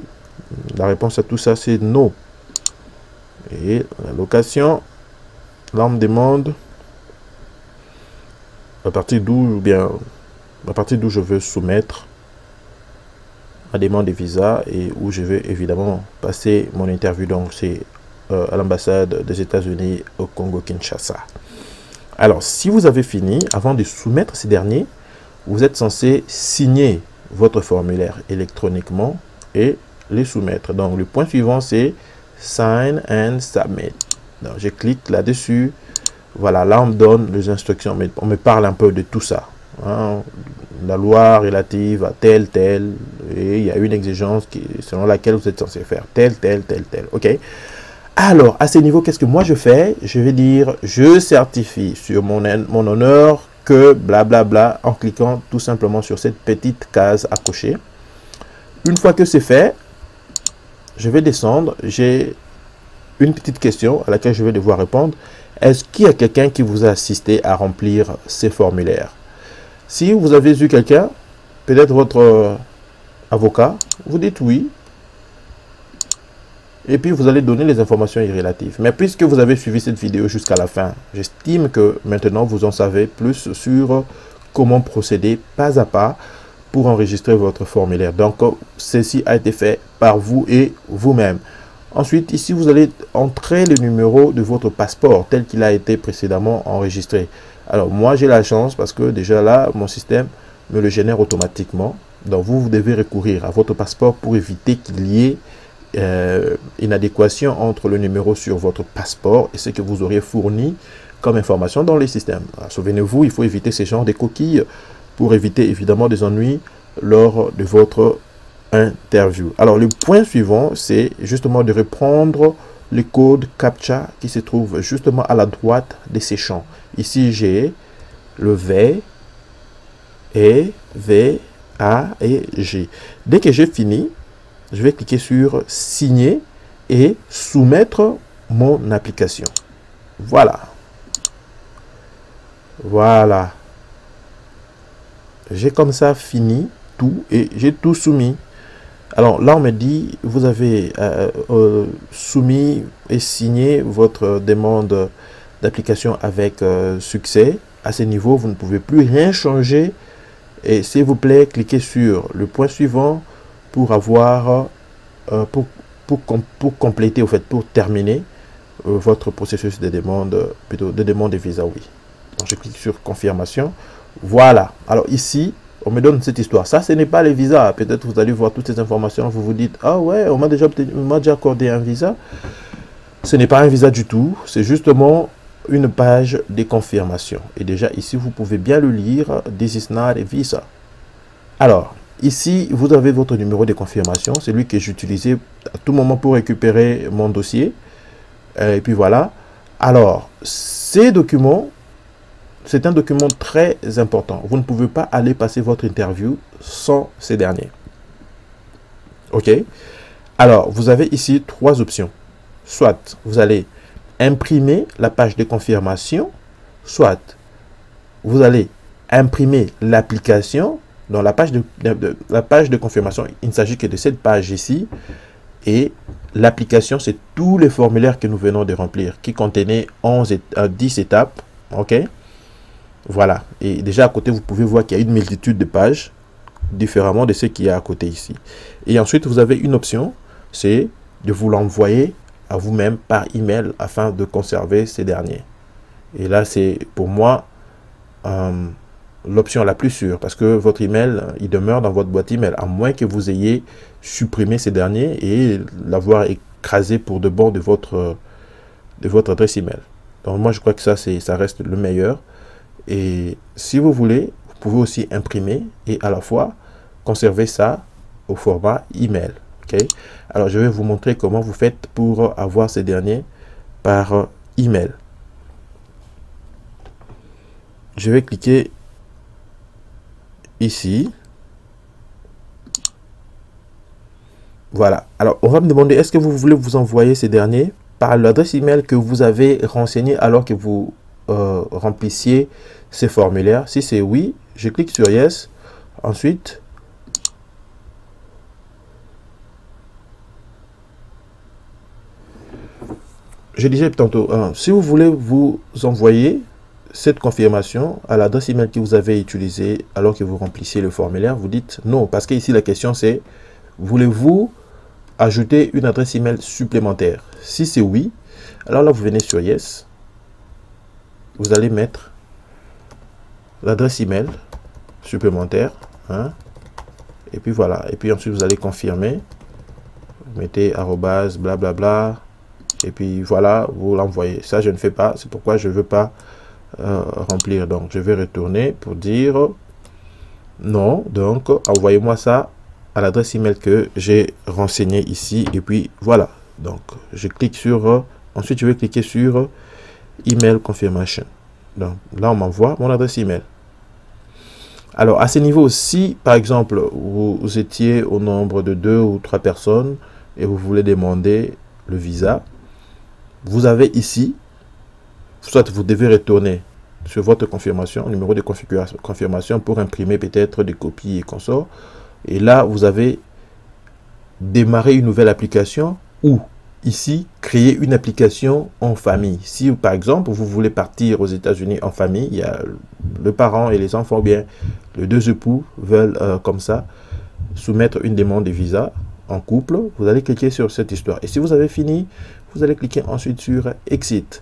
la réponse à tout ça, c'est non. Et la location, là, on me demande à partir d'où je veux soumettre ma demande de visa et où je vais évidemment passer mon interview. Donc, c'est à l'ambassade des États-Unis au Congo-Kinshasa. Alors, si vous avez fini, avant de soumettre ces derniers, vous êtes censé signer votre formulaire électroniquement et les soumettre. Donc, le point suivant, c'est Sign and Submit. Donc, je clique là-dessus. Voilà, là, on me donne les instructions. Mais on me parle un peu de tout ça. Hein, la loi relative à tel. Et il y a une exigence selon laquelle vous êtes censé faire tel. OK. Alors, à ce niveau, qu'est-ce que moi je fais? Je vais dire, je certifie sur mon honneur que blablabla en cliquant tout simplement sur cette petite case à cocher. Une fois que c'est fait, je vais descendre. J'ai une petite question à laquelle je vais devoir répondre. Est-ce qu'il y a quelqu'un qui vous a assisté à remplir ces formulaires? Si vous avez eu quelqu'un, peut-être votre avocat, vous dites oui. Et puis, vous allez donner les informations relatives. Mais puisque vous avez suivi cette vidéo jusqu'à la fin, j'estime que maintenant, vous en savez plus sur comment procéder pas à pas pour enregistrer votre formulaire. Donc, ceci a été fait par vous et vous-même. Ensuite, ici, vous allez entrer le numéro de votre passeport tel qu'il a été précédemment enregistré. Alors, moi, j'ai la chance parce que déjà là, mon système me le génère automatiquement. Donc, vous devez recourir à votre passeport pour éviter qu'il y ait une adéquation entre le numéro sur votre passeport et ce que vous auriez fourni comme information dans les systèmes. Souvenez-vous, il faut éviter ces genres de coquilles pour éviter évidemment des ennuis lors de votre interview. Alors, le point suivant, c'est justement de reprendre le code CAPTCHA qui se trouve justement à la droite de ces champs. Ici, j'ai le V, E, V, A et G. Dès que j'ai fini, je vais cliquer sur signer et soumettre mon application. Voilà. Voilà. J'ai comme ça fini tout et j'ai tout soumis. Alors là, on me dit, vous avez soumis et signé votre demande d'application avec succès. À ce niveau, vous ne pouvez plus rien changer. Et s'il vous plaît, cliquez sur le point suivant pour avoir, pour compléter, au fait, pour terminer votre processus de demande, plutôt de demande de visa, oui. Donc, je clique sur confirmation. Voilà. Alors ici, on me donne cette histoire. Ça, ce n'est pas les visas. Peut-être vous allez voir toutes ces informations. Vous vous dites, ah ouais, on m'a déjà accordé un visa. Ce n'est pas un visa du tout, c'est justement une page de confirmation. Et déjà ici, vous pouvez bien le lire, this is not a visa. Alors, ici, vous avez votre numéro de confirmation, celui que j'utilisais à tout moment pour récupérer mon dossier. Et puis voilà. Alors, ces documents, c'est un document très important. Vous ne pouvez pas aller passer votre interview sans ces derniers. OK? Alors, vous avez ici 3 options. Soit vous allez imprimer la page de confirmation, soit vous allez imprimer l'application. Dans la page de confirmation, il ne s'agit que de cette page ici. Et l'application, c'est tous les formulaires que nous venons de remplir, qui contenaient 10 étapes. OK? Voilà. Et déjà à côté, vous pouvez voir qu'il y a une multitude de pages, différemment de ce qu'il y a à côté ici. Et ensuite, vous avez une option, c'est de vous l'envoyer à vous-même par email afin de conserver ces derniers. Et là, c'est pour moi l'option la plus sûre, parce que votre email, il demeure dans votre boîte email, à moins que vous ayez supprimé ces derniers et l'avoir écrasé pour de bon de votre adresse email. Donc moi, je crois que ça reste le meilleur. Et si vous voulez, vous pouvez aussi imprimer et à la fois conserver ça au format email. Okay? Alors, je vais vous montrer comment vous faites pour avoir ces derniers par email. Je vais cliquer ici. Voilà. Alors, on va me demander, est-ce que vous voulez vous envoyer ces derniers par l'adresse email que vous avez renseignée alors que vous remplissiez ces formulaires? Si c'est oui, je clique sur Yes. Ensuite, je disais tantôt, si vous voulez vous envoyer cette confirmation à l'adresse email que vous avez utilisée alors que vous remplissiez le formulaire, vous dites non, parce que ici la question c'est, voulez-vous ajouter une adresse email supplémentaire? Si c'est oui, alors là vous venez sur Yes, vous allez mettre l'adresse email supplémentaire, et puis voilà, et puis ensuite vous allez confirmer, vous mettez arrobase blablabla, et puis voilà, vous l'envoyez. Ça je ne fais pas, c'est pourquoi je ne veux pas remplir. Donc je vais retourner pour dire non. Donc envoyez-moi ça à l'adresse email que j'ai renseigné ici, et puis voilà. Donc je clique sur ensuite je vais cliquer sur email confirmation. Donc là on m'envoie mon adresse email. Alors à ce niveau, si par exemple vous étiez au nombre de 2 ou 3 personnes et vous voulez demander le visa, vous avez ici, soit vous devez retourner sur votre confirmation, numéro de confirmation pour imprimer peut-être des copies et consorts. Et là, vous avez démarré une nouvelle application ou ici, créer une application en famille. Si par exemple, vous voulez partir aux États-Unis en famille, il y a le parent et les enfants, ou bien les 2 époux veulent comme ça soumettre une demande de visa en couple, vous allez cliquer sur cette histoire. Et si vous avez fini, vous allez cliquer ensuite sur Exit.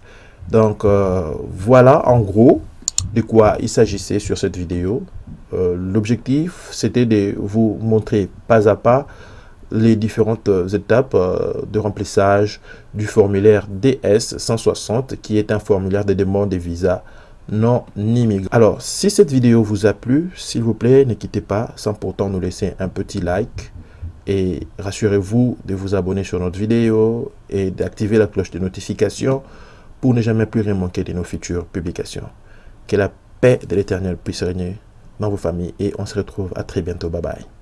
Donc voilà en gros de quoi il s'agissait sur cette vidéo. L'objectif c'était de vous montrer pas à pas les différentes étapes de remplissage du formulaire DS 160 qui est un formulaire de demande de visa non immigrant. Alors si cette vidéo vous a plu, s'il vous plaît ne quittez pas sans pourtant nous laisser un petit like. Et rassurez-vous de vous abonner sur notre vidéo et d'activer la cloche de notification pour ne jamais plus rien manquer de nos futures publications. Que la paix de l'Éternel puisse régner dans vos familles et on se retrouve à très bientôt. Bye bye.